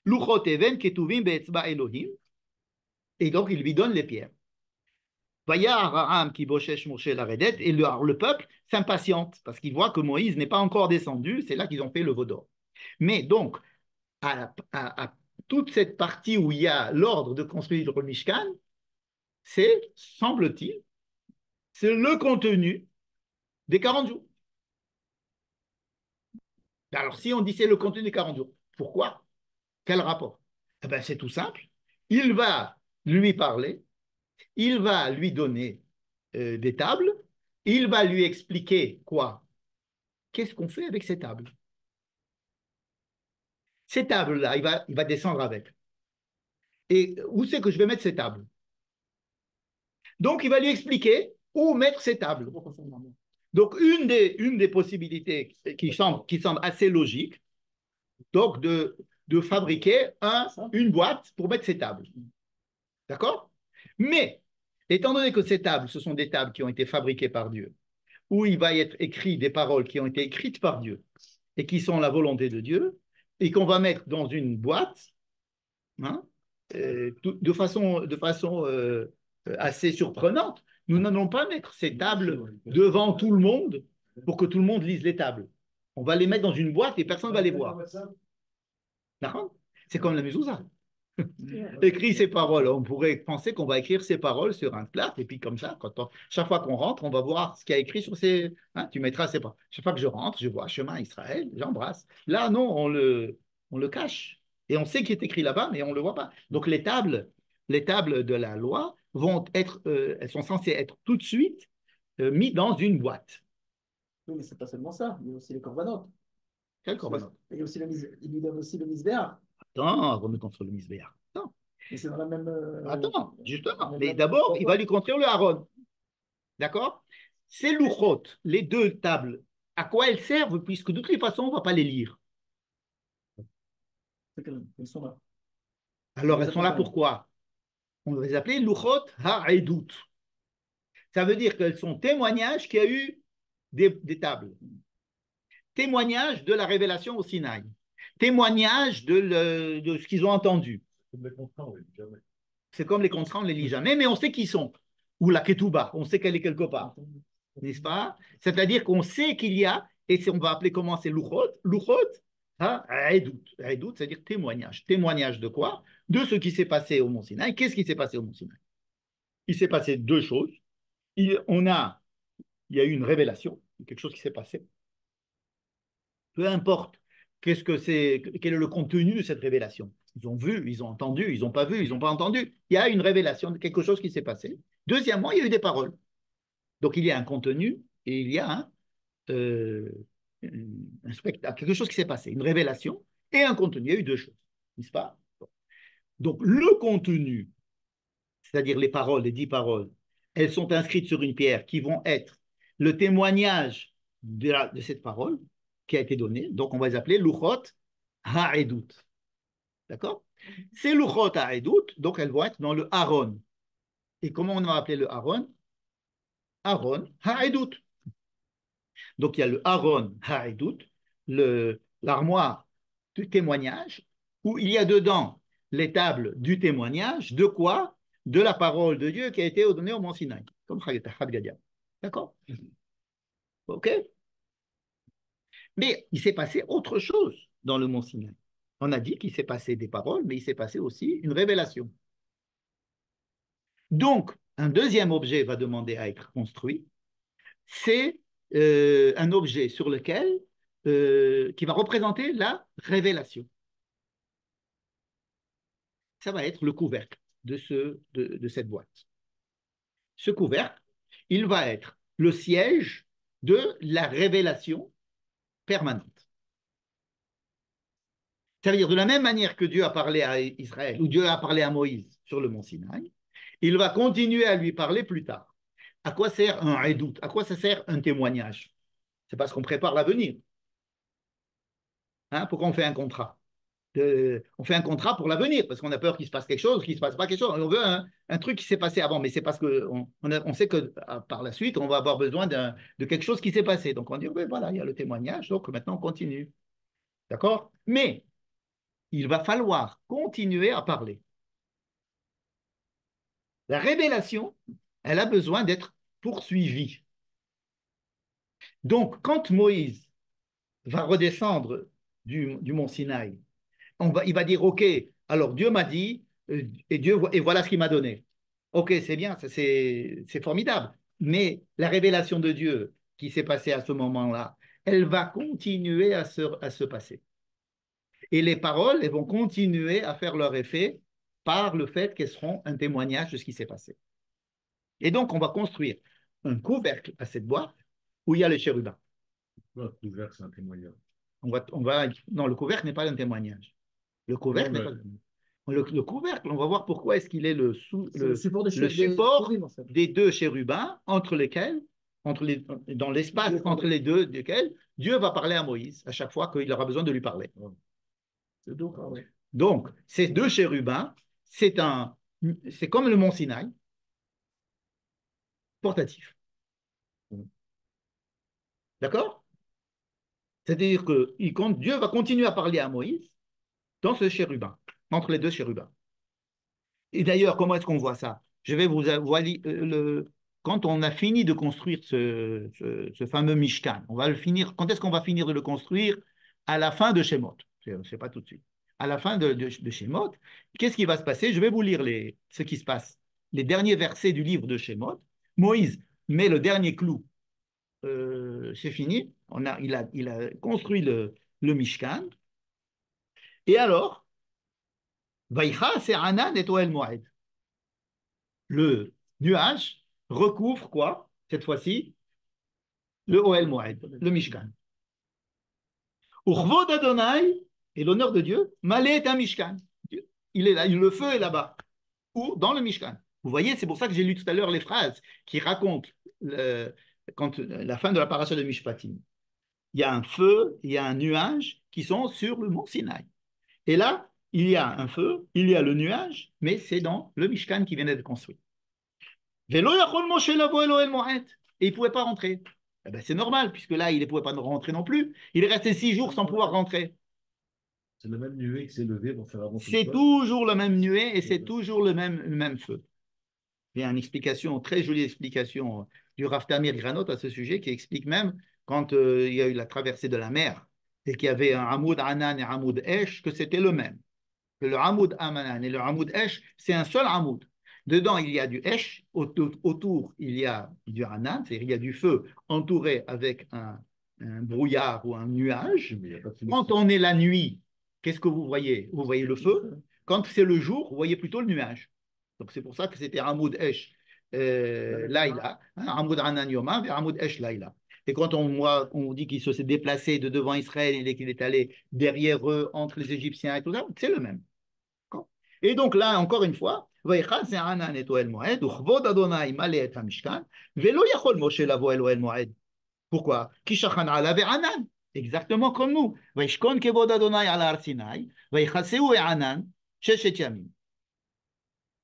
Luchot Even ketuvim be'etzba Elohim. Et donc, il lui donne les pierres. Vayar Ha'am ki boshesh Moshe laredet. Et le peuple s'impatiente parce qu'il voit que Moïse n'est pas encore descendu. C'est là qu'ils ont fait le veau d'or. Mais donc, à toute cette partie où il y a l'ordre de construire le Mishkan, c'est, semble-t-il, c'est le contenu des 40 jours. Alors, si on dit c'est le contenu des 40 jours, pourquoi? Quel rapport? Eh bien, c'est tout simple. Il va lui parler, il va lui donner des tables, il va lui expliquer quoi? Qu'est-ce qu'on fait avec ces tables? Ces tables-là, il va descendre avec. Et où c'est que je vais mettre ces tables? Donc, il va lui expliquer où mettre ces tables. Donc, une des possibilités qui semble assez logique, donc de fabriquer une boîte pour mettre ces tables. D'accord? Mais, étant donné que ces tables, ce sont des tables qui ont été fabriquées par Dieu, où il va être écrit des paroles qui ont été écrites par Dieu et qui sont la volonté de Dieu, et qu'on va mettre dans une boîte, hein, de façon assez surprenante, nous n'allons pas mettre ces tables devant tout le monde pour que tout le monde lise les tables. On va les mettre dans une boîte et personne ne va les voir. D'accord? C'est comme la mezouza. Écrit ces paroles. On pourrait penser qu'on va écrire ces paroles sur un plâtre et puis comme ça, chaque fois qu'on rentre, on va voir ce qu'il y a écrit sur ces. Hein, tu mettras ces paroles. Chaque fois que je rentre, je vois chemin Israël, j'embrasse. Là, non, on le cache et on sait qu'il est écrit là-bas, mais on ne le voit pas. Donc les tables de la loi vont être, elles sont censées être tout de suite mises dans une boîte. Oui, mais c'est pas seulement ça, il y a aussi les corbanotes. Quel corban? Il y a aussi il lui donne aussi le misbéach. Attends, remettons sur le misbéach. Attends. Mais c'est dans la même. Attends, justement. la Mais même d'abord, il va pourquoi lui construire le Aaron. D'accord? Ces louchot, les deux tables, à quoi elles servent, puisque de toute façon, on ne va pas les lire. Ils sont là. Alors, On les elles sont là accompagne. pourquoi? On va les appeler louchot ha'edut. Ça veut dire qu'elles sont témoignages qu'il y a eu des tables. Témoignages de la révélation au Sinaï. Témoignages de ce qu'ils ont entendu. Comme les contrats, oui, jamais. C'est comme les contrats, on ne les lit jamais, mais on sait qui ils sont. Ou la ketouba, on sait qu'elle est quelque part. N'est-ce pas? C'est-à-dire qu'on sait qu'il y a, et on va appeler comment c'est louchot, hein, edout, c'est-à-dire témoignage. Témoignage de quoi? De ce qui s'est passé au Mont Sinaï. Qu'est-ce qui s'est passé au Mont Sinaï? Il s'est passé deux choses. Il y a eu une révélation, quelque chose qui s'est passé. Peu importe qu'est-ce que c'est, quel est le contenu de cette révélation. Ils ont vu, ils ont entendu, ils n'ont pas vu, ils n'ont pas entendu. Il y a une révélation de quelque chose qui s'est passé. Deuxièmement, il y a eu des paroles. Donc il y a un contenu et il y a un spectacle, quelque chose qui s'est passé, une révélation et un contenu. Il y a eu deux choses, n'est-ce pas? Donc le contenu, c'est-à-dire les paroles, les 10 paroles, elles sont inscrites sur une pierre qui vont être le témoignage de cette parole qui a été donnée. Donc on va les appeler Luchot Ha'edut. D'accord? Ces Luchot Ha'edut, donc elles vont être dans le Aaron. Et comment on va appeler le Aaron? Aaron Ha'edut. Donc il y a le Aaron Ha'edut, l'armoire du témoignage, où il y a dedans les tables du témoignage, de quoi? De la parole de Dieu qui a été donnée au Mont Sinaï, comme Hadgadia. D'accord? Ok? Mais il s'est passé autre chose dans le Mont Sinaï. On a dit qu'il s'est passé des paroles, mais il s'est passé aussi une révélation. Donc, un deuxième objet va demander à être construit, c'est un objet sur lequel, qui va représenter la révélation. Ça va être le couvercle de cette boîte. Ce couvercle, il va être le siège de la révélation permanente. Ça veut dire de la même manière que Dieu a parlé à Israël, ou Dieu a parlé à Moïse sur le mont Sinaï, il va continuer à lui parler plus tard. À quoi sert un edout? À quoi ça sert un témoignage? C'est parce qu'on prépare l'avenir. Hein, pourquoi on fait un contrat? On fait un contrat pour l'avenir, parce qu'on a peur qu'il se passe quelque chose, qu'il ne se passe pas quelque chose. On veut un truc qui s'est passé avant, mais c'est parce qu'on sait que par la suite, on va avoir besoin de quelque chose qui s'est passé. Donc on dit, oui, voilà, il y a le témoignage, donc maintenant on continue. D'accord? Mais il va falloir continuer à parler. La révélation, elle a besoin d'être poursuivie. Donc, quand Moïse va redescendre du mont Sinaï, il va dire, OK, alors Dieu m'a dit, et voilà ce qu'il m'a donné. OK, c'est bien, c'est formidable. Mais la révélation de Dieu qui s'est passée à ce moment-là, elle va continuer à se passer. Et les paroles, elles vont continuer à faire leur effet par le fait qu'elles seront un témoignage de ce qui s'est passé. Et donc, on va construire un couvercle à cette boîte où il y a les chérubins. Le couvercle, c'est un témoignage. Non, le couvercle n'est pas un témoignage. Le couvercle n'est pas le couvercle, on va voir pourquoi est-ce qu'il est le support des deux chérubins dans l'espace entre les deux, desquels Dieu va parler à Moïse à chaque fois qu'il aura besoin de lui parler. Donc, ces deux chérubins, c'est un c'est comme le mont Sinaï, portatif. D'accord? C'est-à-dire que Dieu va continuer à parler à Moïse dans ce chérubin, entre les deux chérubins. Et d'ailleurs, comment est-ce qu'on voit ça? Je vais vous voir quand on a fini de construire ce fameux Mishkan, on va le finir. Quand est-ce qu'on va finir de le construire? À la fin de Shemot. C'est pas tout de suite. À la fin de Shemot, qu'est-ce qui va se passer? Je vais vous lire ce qui se passe. Les derniers versets du livre de Shemot. Moïse met le dernier clou. C'est fini. Il a construit le Mishkan. Et alors, Vaïcha, c'est Anan et Toel Moed. Le nuage recouvre quoi, cette fois-ci? Le Ohel Moed, le Mishkan. Urvod Adonai, et l'honneur de Dieu, Malé est un Mishkan. Il est là, le feu est là-bas, ou dans le Mishkan. Vous voyez, c'est pour ça que j'ai lu tout à l'heure les phrases qui racontent la fin de la paracha de Mishpatim. Il y a un feu, il y a un nuage qui sont sur le mont Sinaï. Et là, il y a un feu, il y a le nuage, mais c'est dans le Mishkan qui vient d'être construit. Et il ne pouvait pas rentrer. Eh ben, c'est normal, puisque là, il ne pouvait pas rentrer non plus. Il est resté 6 jours sans pouvoir rentrer. C'est le même nuée qui s'est levé pour faire avancer. C'est toujours le même nuée et c'est toujours le même feu. Il y a une explication, très jolie explication du Rav Tamir Granot à ce sujet qui explique même quand il y a eu la traversée de la mer et qu'il y avait un Hamoud Anan et un Hamoud Esh, que c'était le même. Que le Hamoud Amanan et le Hamoud Esh, c'est un seul Hamoud. Dedans, il y a du Esh, autour, il y a du Anan, c'est-à-dire il y a du feu entouré avec un brouillard ou un nuage. Quand on est la nuit, qu'est-ce que vous voyez? Vous voyez le feu. Quand c'est le jour, vous voyez plutôt le nuage. Donc c'est pour ça que c'était Hamoud Esh Laïla, Hamoud Anan Yoma, et Hamoud Esh Laïla. Et quand on dit qu'il s'est déplacé de devant Israël et qu'il est allé derrière eux, entre les Égyptiens et tout ça, c'est le même. Et donc là, encore une fois, pourquoi? Exactement comme nous.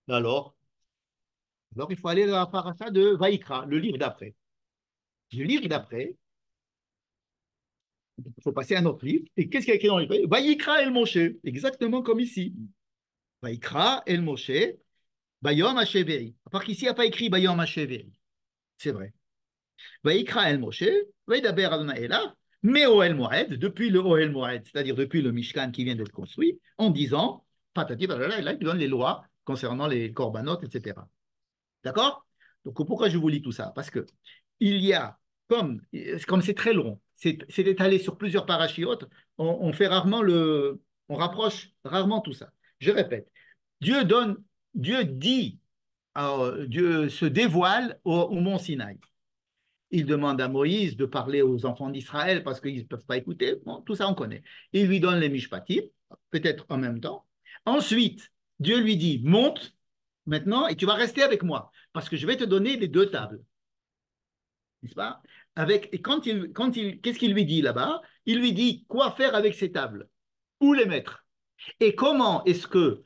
Alors, il faut aller dans la paracha de Vaïkra, le livre d'après. Le livre d'après, il faut passer à un autre livre. Et qu'est-ce qu'il y a écrit dans le livre? Vaïkra El Moshe, exactement comme ici. Vaïkra El Moshe, Bayom Hasheveri. À part qu'ici, il n'y a pas écrit Bayom Hasheveri. C'est vrai. Vaïkra El Moshe, Vaïdaber Adonai Elav, mais Ohel Moed, depuis le Ohel Moed, c'est-à-dire depuis le Mishkan qui vient d'être construit, en disant, patati, là, il donne les lois concernant les korbanot, etc. D'accord? Donc pourquoi je vous lis tout ça? Parce que il y a, comme c'est très long, c'est étalé sur plusieurs parachiotes, on fait rarement on rapproche rarement tout ça. Je répète, Dieu dit, Dieu se dévoile au mont Sinaï. Il demande à Moïse de parler aux enfants d'Israël parce qu'ils ne peuvent pas écouter. Bon, tout ça, on connaît. Il lui donne les Mishpatim, peut-être en même temps. Ensuite, Dieu lui dit, monte maintenant et tu vas rester avec moi parce que je vais te donner les 2 tables. N'est-ce pas? Et qu'est-ce qu'il lui dit là-bas? Il lui dit quoi faire avec ces tables? Où les mettre? Et comment est-ce que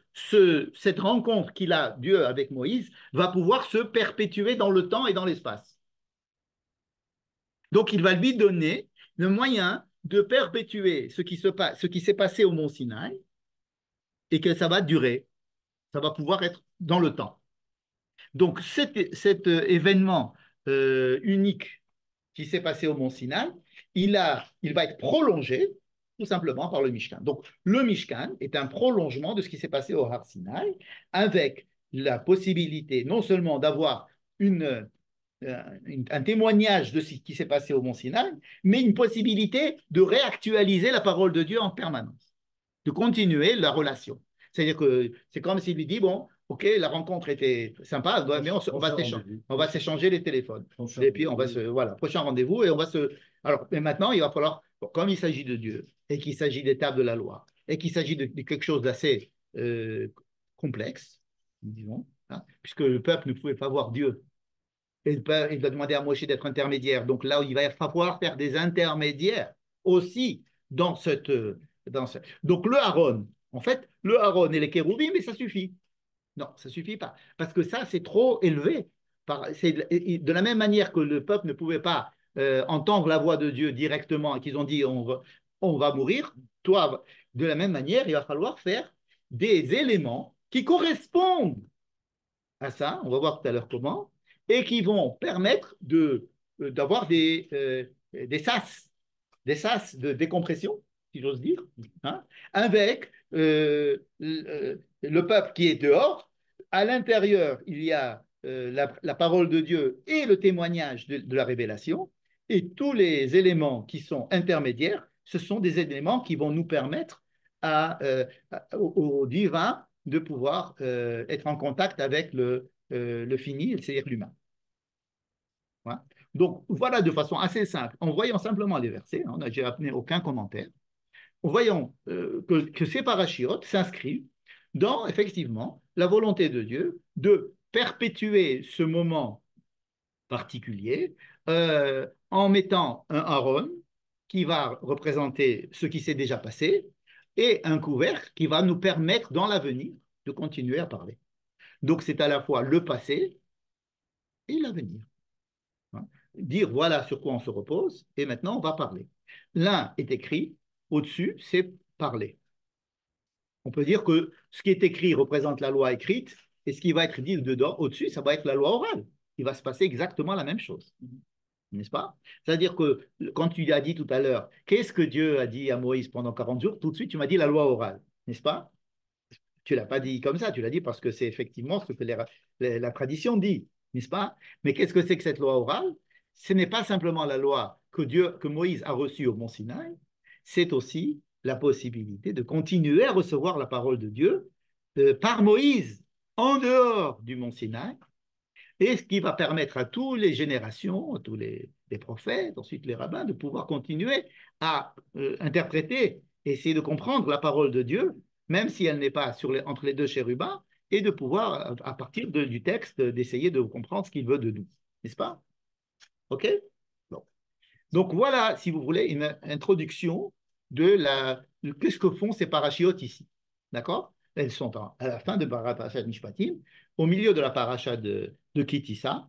cette rencontre qu'il a, Dieu, avec Moïse, va pouvoir se perpétuer dans le temps et dans l'espace? Donc, il va lui donner le moyen de perpétuer ce qui s'est passé au mont Sinaï et que ça va durer. Ça va pouvoir être dans le temps. Donc, cet événement unique qui s'est passé au mont Sinaï, il va être prolongé tout simplement par le Mishkan. Donc, le Mishkan est un prolongement de ce qui s'est passé au Har Sinaï avec la possibilité non seulement d'avoir un témoignage de ce qui s'est passé au mont Sinaï, mais une possibilité de réactualiser la parole de Dieu en permanence, de continuer la relation. C'est-à-dire que c'est comme s'il lui dit, bon, ok, la rencontre était sympa, mais on va s'échanger les téléphones. Et puis, voilà, prochain rendez-vous, et on va se... Alors, mais maintenant, il va falloir, comme il s'agit de Dieu, et qu'il s'agit des tables de la loi, et qu'il s'agit de quelque chose d'assez complexe, disons, hein, puisque le peuple ne pouvait pas voir Dieu. Il doit demander à Moshe d'être intermédiaire. Donc là, il va falloir faire des intermédiaires aussi dans cette. Donc le Aaron, en fait, le Aaron et les kéroubim, mais ça suffit. Non, ça ne suffit pas. Parce que ça, c'est trop élevé. De la même manière que le peuple ne pouvait pas entendre la voix de Dieu directement et qu'ils ont dit on va mourir, toi, de la même manière, il va falloir faire des éléments qui correspondent à ça, on va voir tout à l'heure comment, et qui vont permettre d'avoir des sas de décompression, si j'ose dire, hein, avec le peuple qui est dehors. À l'intérieur, il y a la parole de Dieu et le témoignage de la révélation, et tous les éléments qui sont intermédiaires, ce sont des éléments qui vont nous permettre au divin de pouvoir être en contact avec le fini, c'est-à-dire l'humain. Ouais. Donc, voilà de façon assez simple, en voyant simplement les versets, hein, j'ai amené aucun commentaire, en voyant que ces parachiotes s'inscrivent dans, effectivement, la volonté de Dieu de perpétuer ce moment particulier en mettant un Aaron qui va représenter ce qui s'est déjà passé et un couvercle qui va nous permettre dans l'avenir de continuer à parler. Donc, c'est à la fois le passé et l'avenir. Hein. Dire voilà sur quoi on se repose et maintenant on va parler. L'un est écrit, au-dessus, c'est parler. On peut dire que ce qui est écrit représente la loi écrite et ce qui va être dit dedans, au-dessus, ça va être la loi orale. Il va se passer exactement la même chose. N'est-ce pas? C'est-à-dire que quand tu as dit tout à l'heure, qu'est-ce que Dieu a dit à Moïse pendant 40 jours, tout de suite tu m'as dit la loi orale, n'est-ce pas? Tu ne l'as pas dit comme ça, tu l'as dit parce que c'est effectivement ce que la tradition dit, n'est-ce pas? Mais qu'est-ce que c'est que cette loi orale? Ce n'est pas simplement la loi que Moïse a reçue au mont Sinaï, c'est aussi la possibilité de continuer à recevoir la parole de Dieu par Moïse en dehors du mont Sinaï, et ce qui va permettre à toutes les générations, à tous les prophètes, ensuite les rabbins, de pouvoir continuer à interpréter, essayer de comprendre la parole de Dieu, même si elle n'est pas entre les deux chérubins, et de pouvoir, à partir du texte, d'essayer de comprendre ce qu'il veut de nous. N'est-ce pas? OK? Bon. Donc voilà, si vous voulez, une introduction de qu'est-ce que font ces parachiotes ici. D'accord? Elles sont à la fin de Parashat Mishpatim, au milieu de la paracha de Kitissa,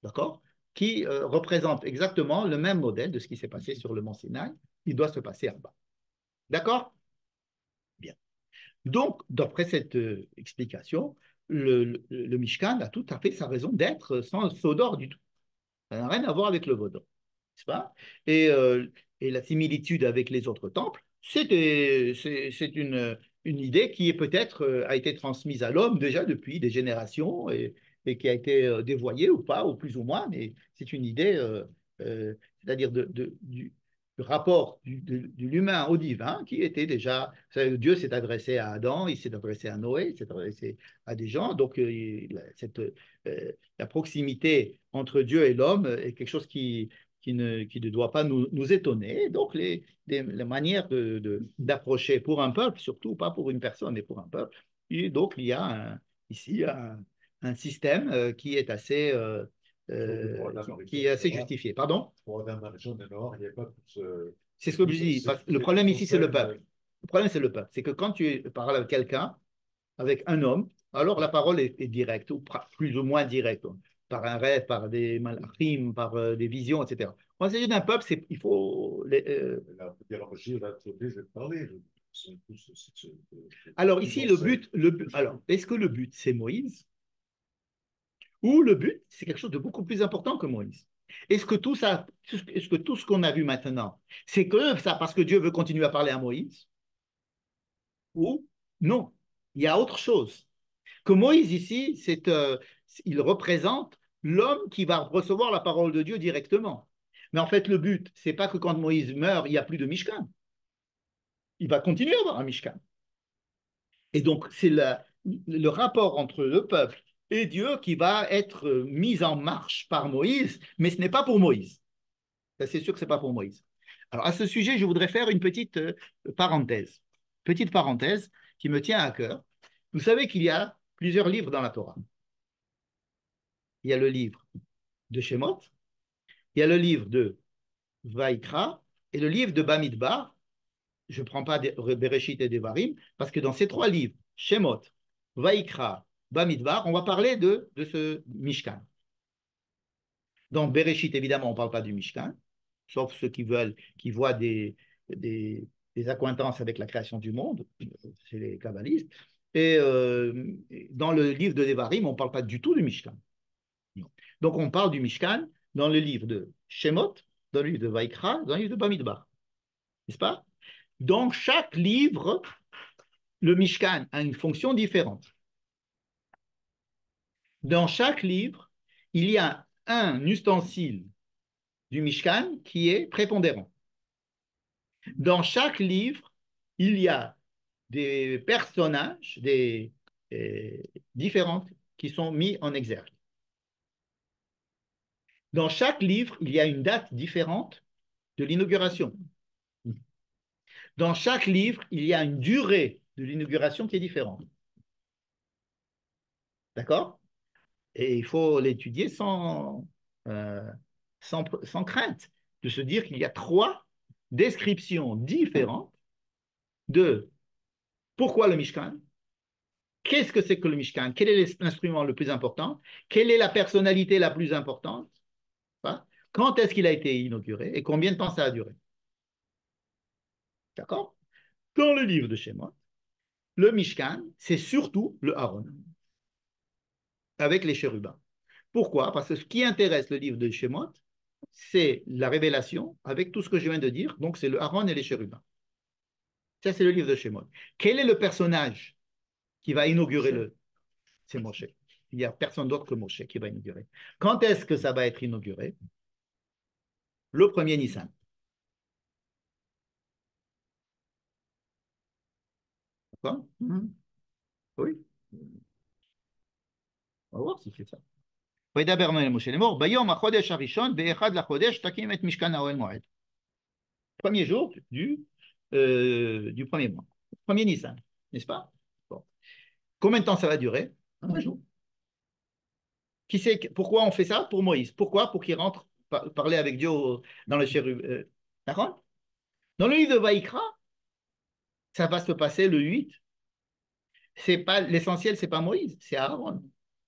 d'accord? Qui représente exactement le même modèle de ce qui s'est passé sur le mont Sinaï. Il doit se passer en bas. D'accord? Bien. Donc, d'après cette explication, le Mishkan a tout à fait sa raison d'être sans Sodor du tout. Ça n'a rien à voir avec le Vaudor, n'est-ce pas? Et la similitude avec les autres temples, c'est une idée qui est peut-être a été transmise à l'homme déjà depuis des générations et qui a été dévoyée ou pas, ou plus ou moins, mais c'est une idée, c'est-à-dire du rapport de l'humain au divin qui était déjà, Dieu s'est adressé à Adam, il s'est adressé à Noé, il s'est adressé à des gens, donc la proximité entre Dieu et l'homme est quelque chose qui ne doit pas nous étonner. Donc, les manières d'approcher pour un peuple, surtout pas pour une personne, mais pour un peuple. Et donc, il y a ici un système qui est assez justifié. Pardon? Pour dans la région du Nord, il n'y a pas tout ce... C'est ce que je dis. Le problème ici, c'est le peuple. Le problème, c'est le peuple. C'est que quand tu parles avec quelqu'un, avec un homme, alors la parole est directe, ou plus ou moins directe, par un rêve, par des malachim, par des visions, etc. Quand il s'agit d'un peuple, il faut... Alors ici, alors, est-ce que le but, c'est Moïse? Ou le but, c'est quelque chose de beaucoup plus important que Moïse? Est-ce que tout ce qu'on a vu maintenant, c'est que ça parce que Dieu veut continuer à parler à Moïse? Ou non, il y a autre chose. Que Moïse ici, il représente l'homme qui va recevoir la parole de Dieu directement. Mais en fait, le but, c'est pas que quand Moïse meurt, il n'y a plus de Mishkan. Il va continuer à avoir un Mishkan. Et donc, c'est le rapport entre le peuple et Dieu qui va être mis en marche par Moïse, mais ce n'est pas pour Moïse. Ça, c'est sûr que ce n'est pas pour Moïse. Alors, à ce sujet, je voudrais faire une petite parenthèse. Petite parenthèse qui me tient à cœur. Vous savez qu'il y a plusieurs livres dans la Torah. Il y a le livre de Shemot, il y a le livre de Vaikra et le livre de Bamidbar. Je ne prends pas Bereshit et Devarim, parce que dans ces trois livres, Shemot, Vaikra Bamidbar, on va parler de ce Mishkan. Dans Bereshit, évidemment, on ne parle pas du Mishkan, sauf ceux qui veulent, qui voient des accointances avec la création du monde, c'est les kabbalistes. Et dans le livre de Devarim, on ne parle pas du tout du Mishkan. Non. Donc on parle du Mishkan dans le livre de Shemot, dans le livre de Vaikra, dans le livre de Bamidbar. N'est-ce pas? Dans chaque livre, le Mishkan a une fonction différente. Dans chaque livre, il y a un ustensile du Mishkan qui est prépondérant. Dans chaque livre, il y a des personnages différents qui sont mis en exergue. Dans chaque livre, il y a une date différente de l'inauguration. Dans chaque livre, il y a une durée de l'inauguration qui est différente. D'accord? Et il faut l'étudier sans crainte de se dire qu'il y a 3 descriptions différentes de pourquoi le Mishkan, qu'est-ce que c'est que le Mishkan, quel est l'instrument le plus important, quelle est la personnalité la plus importante, quand est-ce qu'il a été inauguré et combien de temps ça a duré. D'accord? Dans le livre de Shemot, le Mishkan, c'est surtout le Aaron, avec les chérubins. Pourquoi? Parce que ce qui intéresse le livre de Shemot, c'est la révélation avec tout ce que je viens de dire, donc c'est le Aaron et les chérubins. Ça, c'est le livre de Shemot. Quel est le personnage qui va inaugurer le... C'est Moshe. Il n'y a personne d'autre que Moshe qui va inaugurer. Quand est-ce que ça va être inauguré? Le premier Nissan. D'accord? Oui. On va voir s'il fait ça. Premier jour du premier mois. Premier Nissan, n'est-ce pas? Bon. Combien de temps ça va durer? Un jour. Qui sait pourquoi on fait ça? Pour Moïse. Pourquoi? Pour qu'il rentre parler avec Dieu dans le chérub. D'accord? Dans le livre de Vaïkra, ça va se passer le 8. C'est pas l'essentiel, c'est pas Moïse, c'est Aaron.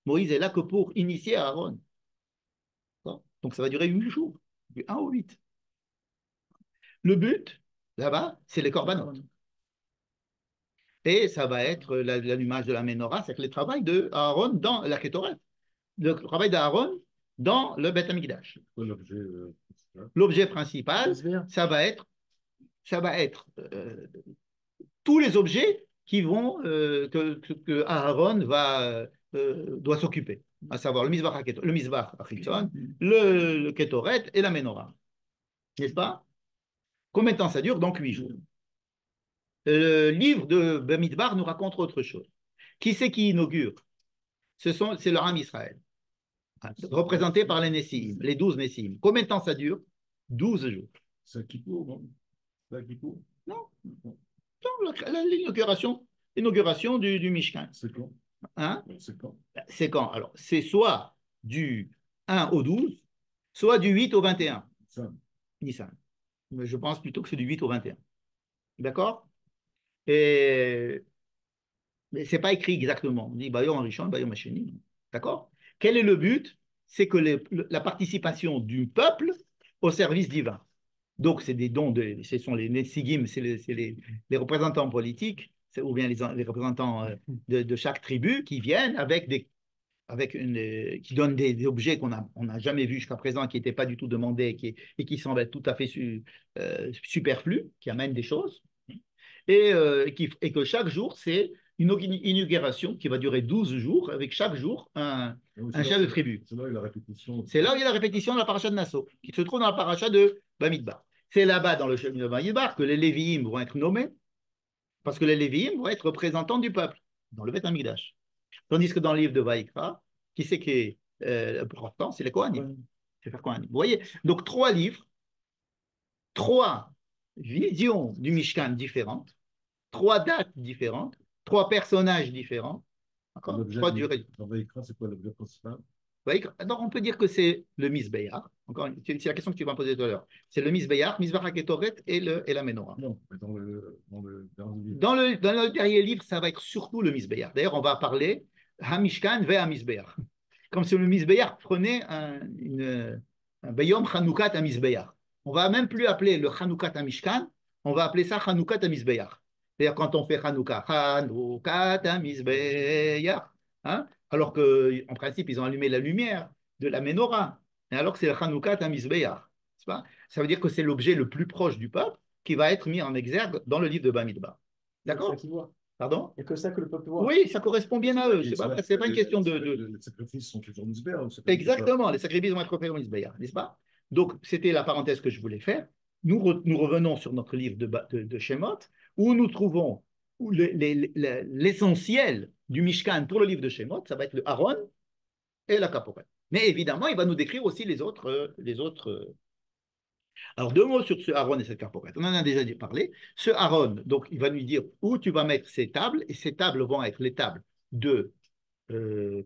Moïse est là que pour initier Aaron. Donc ça va durer 8 jours, du 1 au 8. Le but, là-bas, c'est les corbanotes. Et ça va être l'allumage de la menorah, c'est le travail d'Aaron dans la Kétoret. Le travail d'Aaron dans le Beth Amikdash. L'objet principal, ça va être tous les objets qui vont que Aaron doit s'occuper, à savoir le Mizbach Achitzon, le Kétoret et la menorah. N'est-ce pas? Combien de temps ça dure? Donc 8 jours. Le livre de Bamidbar nous raconte autre chose. Qui c'est qui inaugure? C'est le Ham Israël, représenté par les Nessim, les 12 Nessim. Combien de temps ça dure? 12 jours. C'est Kippour, non? C'est Kippour? Non. L'inauguration du Mishkan. C'est quand? Hein? C'est quand? C'est quand? Alors, c'est soit du 1 au 12, soit du 8 au 21. Nissan. Mais je pense plutôt que c'est du 8 au 21. D'accord? Mais ce n'est pas écrit exactement. On dit Bayom Rishon, Bayom Hasheni. D'accord? Quel est le but? C'est que la participation du peuple au service divin. Donc, c'est des dons, ce sont les Nessigim, c'est les représentants politiques, ou bien les représentants de chaque tribu qui viennent qui donnent des objets qu'on n'a jamais vus jusqu'à présent, qui n'étaient pas du tout demandés et qui semblent être tout à fait superflus, qui amènent des choses. Et que chaque jour, c'est une inauguration qui va durer 12 jours, avec chaque jour un chef de tribu. C'est là où il y a la répétition. C'est là où il y a la répétition de la paracha de Nassau, qui se trouve dans la paracha de Bamidbar. C'est là-bas, dans le chef de Bamidbar, que les Lévi'im vont être nommés, parce que les Lévi'im vont être représentants du peuple, dans le Beth Amikdash. Tandis que dans le livre de Vaïkra, qui c'est qui est important? C'est les Kohanim. C'est faire Kohanim. Vous voyez? Donc, 3 livres, 3 visions du Mishkan différentes, 3 dates différentes, 3 personnages différents. Trois durées. Dans Vaïkra, c'est quoi l'objet principal? Alors, on peut dire que c'est le Mizbeach. Encore, c'est la question que tu vas me poser tout à l'heure. C'est le Mizbeach, Mizbach HaKetoret et la Menorah. Non, mais dans le dernier livre. Dans le dernier livre, ça va être surtout le Mizbeach. D'ailleurs, on va parler Hamishkan ve Hamizbeach. Comme si le Mizbeach prenait un Bayom Chanoukat Hamizbeach. On va même plus appeler le Chanoukat Hamishkan, on va appeler ça Chanoukat Hamizbeach. C'est-à-dire quand on fait Chanouka, Chanoukat Hamizbeach, hein, alors qu'en principe, ils ont allumé la lumière de la menorah, et alors que c'est le Chanoukat Hamizbeach. Ça veut dire que c'est l'objet le plus proche du peuple qui va être mis en exergue dans le livre de Bamidbar. D'accord? Pardon? Il n'y a que ça que le peuple voit. Oui, ça correspond bien à eux. C'est pas une question de. Les sacrifices sont toujours misbéa. Exactement, les sacrifices vont être faits au misbéa, n'est-ce pas? Donc, c'était la parenthèse que je voulais faire. Nous revenons sur notre livre de Shemot, où nous trouvons l'essentiel du Mishkan pour le livre de Shemot, ça va être le Aaron et la Kaporet. Mais évidemment, il va nous décrire aussi les autres. Alors, deux mots sur ce Aaron et cette Kaporet. On en a déjà parlé. Ce Aaron, donc, il va nous dire où tu vas mettre ces tables, et ces tables vont être les tables de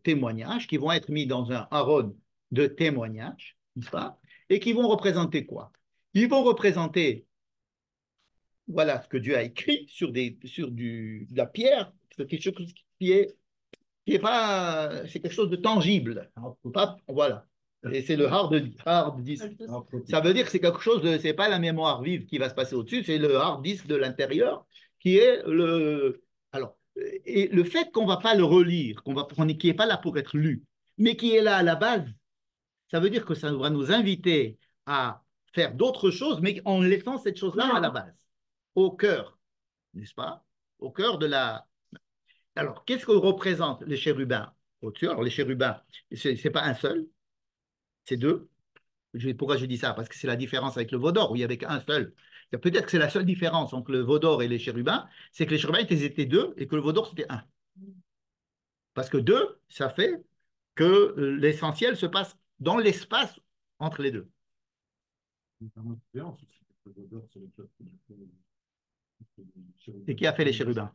témoignages qui vont être mis dans un Aaron de témoignages, n'est-ce pas? Et qui vont représenter quoi? Ils vont représenter, voilà ce que Dieu a écrit sur de la pierre, c'est quelque chose qui est pas, c'est quelque chose de tangible. Pas, voilà. Et c'est le hard disk. Ça veut dire que c'est quelque chose de, c'est pas la mémoire vive qui va se passer au-dessus, c'est le hard disk de l'intérieur qui est le. Alors, et le fait qu'on ne va pas le relire, qui n'est pas là pour être lu, mais qui est là à la base, ça veut dire que ça va nous inviter à faire d'autres choses, mais en laissant cette chose-là à la base, au cœur, n'est-ce pas? Au cœur de la. Alors, qu'est-ce que représentent les chérubins au-dessus? Alors, les chérubins, ce n'est pas un seul, c'est deux. Pourquoi je dis ça? Parce que c'est la différence avec le veau d'or, où il n'y avait qu'un seul. Peut-être que c'est la seule différence entre le veau d'or et les chérubins, c'est que les chérubins étaient deux et que le veau d'or c'était un. Parce que deux, ça fait que l'essentiel se passe dans l'espace entre les deux. Et qui a fait les chérubins?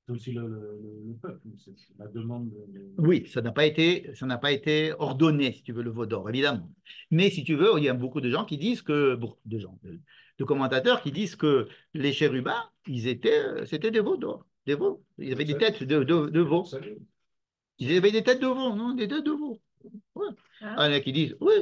C'est aussi le peuple, c'est la demande. Oui, ça n'a pas été ordonné, si tu veux, le veau d'or, évidemment. Mais si tu veux, il y a beaucoup de gens qui disent que, beaucoup de gens, de commentateurs qui disent que les chérubins, c'était des veaux d'or, des veaux. Ils avaient des têtes de veaux. Ils avaient des têtes de veaux, non, des têtes de veaux. Ouais. Ah. Il y en a qui disent, oui,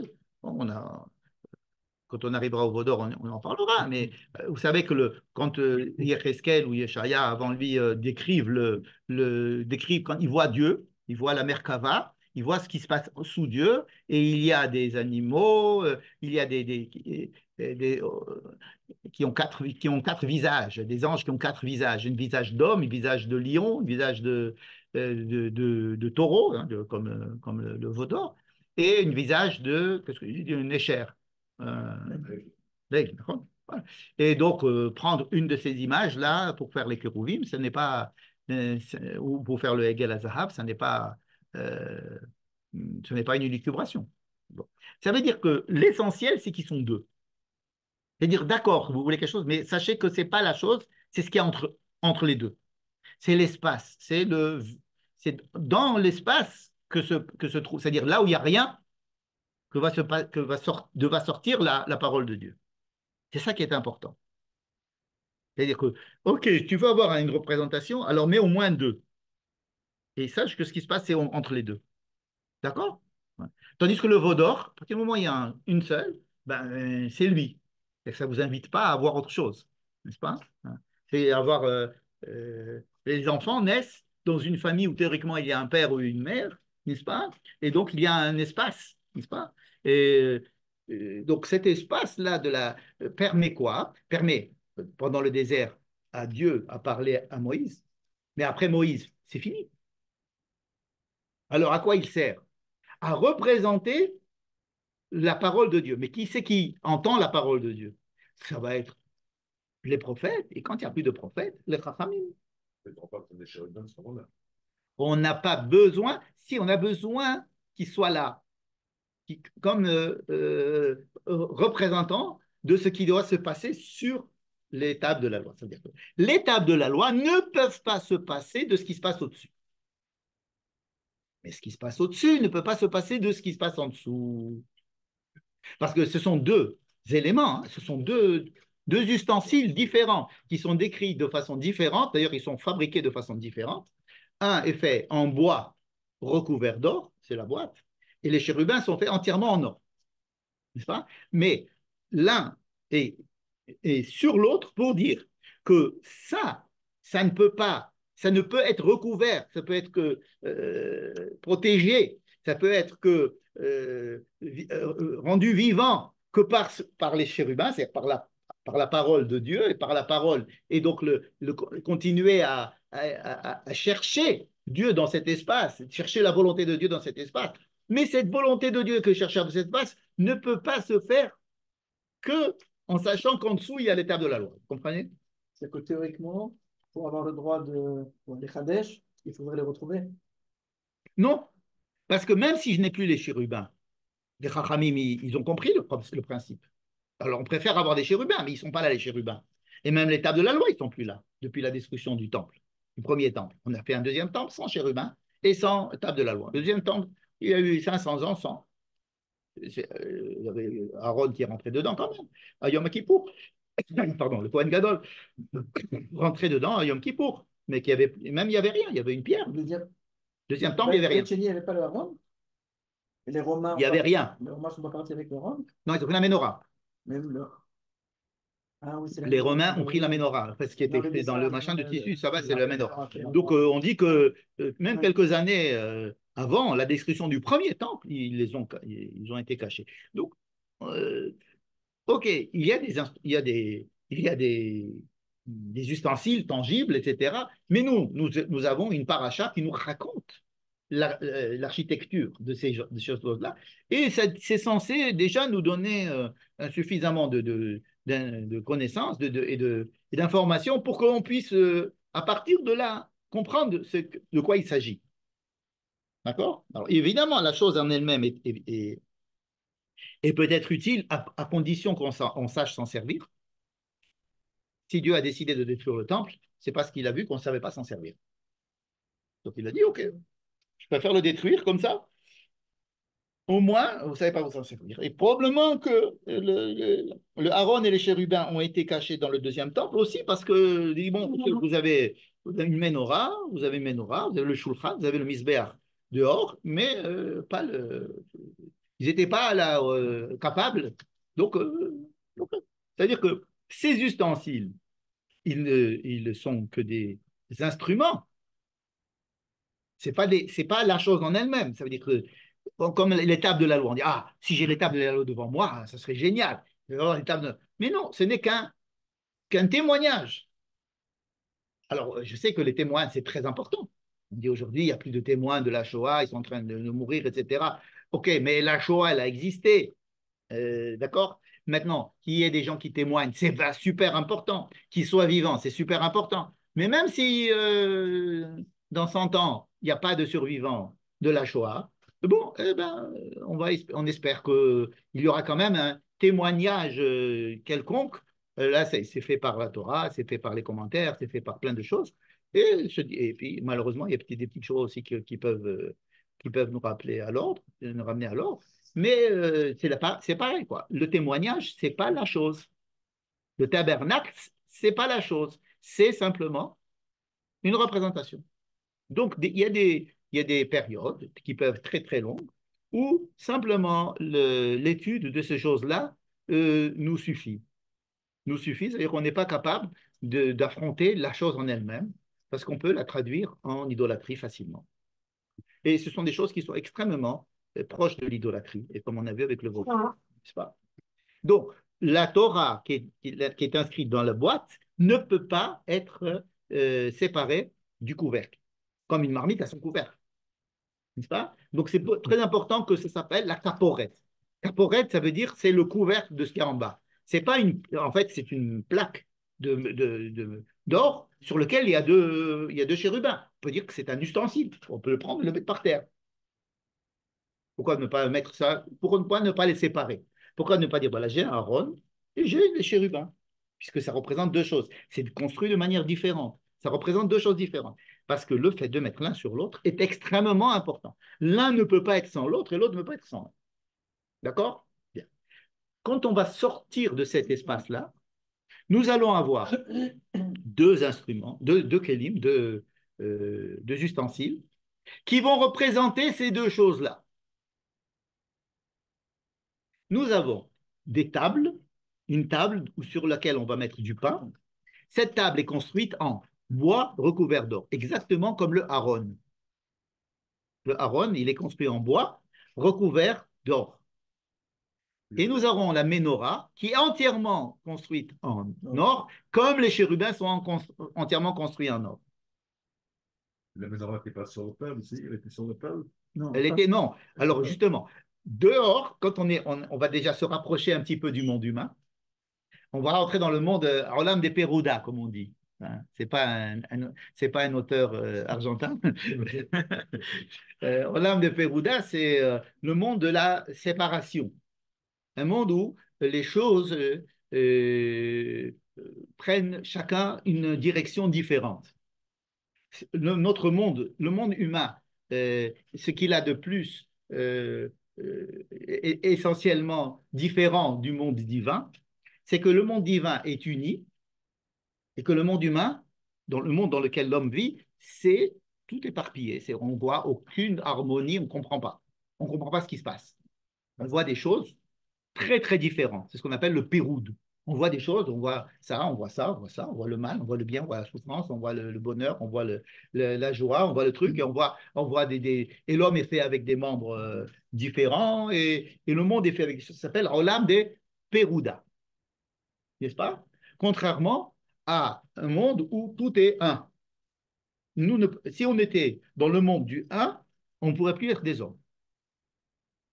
quand on arrivera au veau d'or, on en parlera. Mais vous savez que quand Yecheskel ou Yeshaya, avant lui, décrivent quand ils voient Dieu, ils voient la Merkava, ils voient ce qui se passe sous Dieu, et il y a des animaux, il y a qui ont quatre visages, des anges qui ont quatre visages, un visage d'homme, un visage de lion, un visage de taureau, hein, comme le veau d'or, et un visage d'une échère. Et donc, prendre une de ces images-là pour faire les kérouvim, ce n'est pas, ou pour faire le Hegel Azahav, ce n'est pas une élucubration. Bon. Ça veut dire que l'essentiel, c'est qu'ils sont deux. C'est-à-dire, d'accord, vous voulez quelque chose, mais sachez que ce n'est pas la chose, c'est ce qu'il y a entre les deux. C'est l'espace, c'est dans l'espace que se trouve, c'est-à-dire là où il n'y a rien, que va sortir la parole de Dieu. C'est ça qui est important. C'est-à-dire que, ok, tu veux avoir une représentation, alors mets au moins deux. Et sache que ce qui se passe, c'est entre les deux. D'accord? Ouais. Tandis que le veau d'or, à partir du moment où il y a une seule, c'est lui. Et ça ne vous invite pas à avoir autre chose, n'est-ce pas? C'est avoir. Les enfants naissent dans une famille où théoriquement il y a un père ou une mère, n'est-ce pas? Et donc il y a un espace, n'est-ce pas? Et donc cet espace-là permet quoi? Permet, pendant le désert, à Dieu à parler à Moïse, mais après Moïse, c'est fini. Alors à quoi il sert? À représenter la parole de Dieu. Mais qui c'est qui entend la parole de Dieu? Ça va être les prophètes, et quand il n'y a plus de prophètes, les chachamim. On n'a pas besoin, si on a besoin qu'ils soient là, comme représentants de ce qui doit se passer sur les tables de la loi. C'est-à-dire que les tables de la loi ne peuvent pas se passer de ce qui se passe au-dessus. Mais ce qui se passe au-dessus ne peut pas se passer de ce qui se passe en dessous. Parce que ce sont deux éléments, hein, ce sont deux ustensiles différents qui sont décrits de façon différente. D'ailleurs, ils sont fabriqués de façon différente. un est fait en bois recouvert d'or, c'est la boîte, et les chérubins sont faits entièrement en or, n'est-ce pas? Mais l'un est sur l'autre pour dire que ça ne peut pas, ça ne peut être recouvert, ça peut être que protégé, ça peut être que rendu vivant que par les chérubins, c'est-à-dire par la parole de Dieu et par la parole, et donc continuer à chercher Dieu dans cet espace, chercher la volonté de Dieu dans cet espace. Mais cette volonté de Dieu que je cherche dans cet espace ne peut pas se faire que en sachant qu'en dessous, il y a l'étape de la loi. Vous comprenez? C'est que théoriquement, pour avoir le droit des Kadesh, il faudrait les retrouver. Non, parce que même si je n'ai plus les chérubins, les Chachamim, ils ont compris le principe. Alors on préfère avoir des chérubins, mais ils ne sont pas là, les chérubins. Et même l'étape de la loi, ils ne sont plus là, depuis la destruction du temple, du premier temple. On a fait un deuxième temple sans chérubins et sans étape de la loi. Le deuxième temple, il y a eu 500 ans sans. Il y avait Aaron qui est rentré dedans quand même, à Yom Kippour. Pardon, le Kohen Gadol rentrait dedans à Yom Kippour, mais même il n'y avait rien, il y avait une pierre. Deuxième temple, il n'y avait rien. Il n'y avait pas le Aaron. Et les Romains. Il n'y avait rien. Les Romains ne sont pas partis avec le Aaron. Non, ils ont pris la menorah. Même le... Oui, les Romains ont pris la menorah, parce qu'il était fait dans le machin de tissu, ça va, c'est la menorah. Donc on dit que même quelques années avant la destruction du premier temple, ils ont été cachés. Donc, ok, il y a des ustensiles tangibles, etc. Mais nous avons une paracha qui nous raconte l'architecture de ces choses-là. Et c'est censé déjà nous donner suffisamment de connaissances et d'informations pour qu'on puisse, à partir de là, comprendre de quoi il s'agit. D'accord? Alors, évidemment, la chose en elle-même est peut-être utile à condition qu'on sache s'en servir. Si Dieu a décidé de détruire le temple, c'est parce qu'il a vu qu'on ne savait pas s'en servir. Donc il a dit, OK, je préfère le détruire comme ça. Au moins, vous ne savez pas vous en servir. Et probablement que le Aaron et les chérubins ont été cachés dans le deuxième temple aussi parce que, bon, vous avez une menorah, vous avez le shulchan, vous avez le misbéach dehors, mais pas ils n'étaient pas là capables. Donc, c'est-à-dire que ces ustensiles, ils ne sont que des instruments. C'est pas la chose en elle-même. Ça veut dire que, comme l'étape de la loi, on dit, ah, si j'ai l'étape de la loi devant moi, ça serait génial. Mais non, ce n'est qu'un témoignage. Alors, je sais que les témoins, c'est très important. On dit aujourd'hui, il n'y a plus de témoins de la Shoah, ils sont en train de mourir, etc. OK, mais la Shoah, elle a existé. D'accord? Maintenant, qu'il y ait des gens qui témoignent, c'est super important. Qu'ils soient vivants, c'est super important. Mais même si dans 100 ans, il n'y a pas de survivants de la Shoah, bon, eh ben, on espère qu'il y aura quand même un témoignage quelconque. Là, c'est fait par la Torah, c'est fait par les commentaires, c'est fait par plein de choses. Et puis, malheureusement, il y a des petites choses aussi qui peuvent nous rappeler à l'ordre, nous ramener à l'ordre. Mais c'est pareil, quoi. Le témoignage, c'est pas la chose. Le tabernacle, c'est pas la chose. C'est simplement une représentation. Donc, il y a des périodes qui peuvent être très, très longues où simplement l'étude de ces choses-là nous suffit. Nous suffit, c'est-à-dire qu'on n'est pas capable d'affronter la chose en elle-même parce qu'on peut la traduire en idolâtrie facilement. Et ce sont des choses qui sont extrêmement proches de l'idolâtrie, et comme on a vu avec le vôtre, n'est-ce pas? Donc, la Torah qui est inscrite dans la boîte ne peut pas être séparée du couvercle, comme une marmite à son couvercle, n'est-ce pas? Donc, c'est très important que ça s'appelle la caporette. Caporette, ça veut dire c'est le couvercle de ce qu'il y a en bas. C'est pas en fait, c'est une plaque d'or sur lequel il y a deux chérubins. On peut dire que c'est un ustensile. On peut le prendre et le mettre par terre. Pourquoi ne pas mettre ça? Pourquoi ne pas les séparer? Pourquoi ne pas dire, voilà, j'ai un Aaron et j'ai les chérubins? Puisque ça représente deux choses. C'est construit de manière différente. Ça représente deux choses différentes. Parce que le fait de mettre l'un sur l'autre est extrêmement important. L'un ne peut pas être sans l'autre et l'autre ne peut pas être sans l'un. D'accord? Bien. Quand on va sortir de cet espace-là, nous allons avoir deux instruments, deux kélim, deux ustensiles qui vont représenter ces deux choses-là. Nous avons des tables, une table sur laquelle on va mettre du pain. Cette table est construite en bois recouvert d'or, exactement comme le Aaron. Le Aaron, il est construit en bois recouvert d'or. Et nous avons la Ménorah, qui est entièrement construite en or, comme les chérubins sont entièrement construits en or. La Ménorah n'était pas sur le peuple, si, elle était sur le peuple. Non, Elle était, non. Alors justement, dehors, quand on va déjà se rapprocher un petit peu du monde humain, on va rentrer dans le monde Olam de Peruda, comme on dit. Hein, c'est pas un auteur argentin. Olam de Peruda, c'est le monde de la séparation. Un monde où les choses prennent chacun une direction différente. Notre monde, le monde humain, ce qu'il a de plus essentiellement différent du monde divin, c'est que le monde divin est uni et que le monde humain, dans le monde dans lequel l'homme vit, c'est tout éparpillé. On ne voit aucune harmonie, on ne comprend pas. On ne comprend pas ce qui se passe. On voit des choses très, très différentes. C'est ce qu'on appelle le péroud. On voit des choses, on voit ça, on voit ça, on voit ça, on voit le mal, on voit le bien, on voit la souffrance, on voit le bonheur, on voit la joie, on voit le truc, et on voit et l'homme est fait avec des membres différents, et le monde est fait avec des choses. Ça s'appelle Olam de Peruda. N'est-ce pas? Contrairement à un monde où tout est un. Si on était dans le monde du un, on ne pourrait plus être des hommes.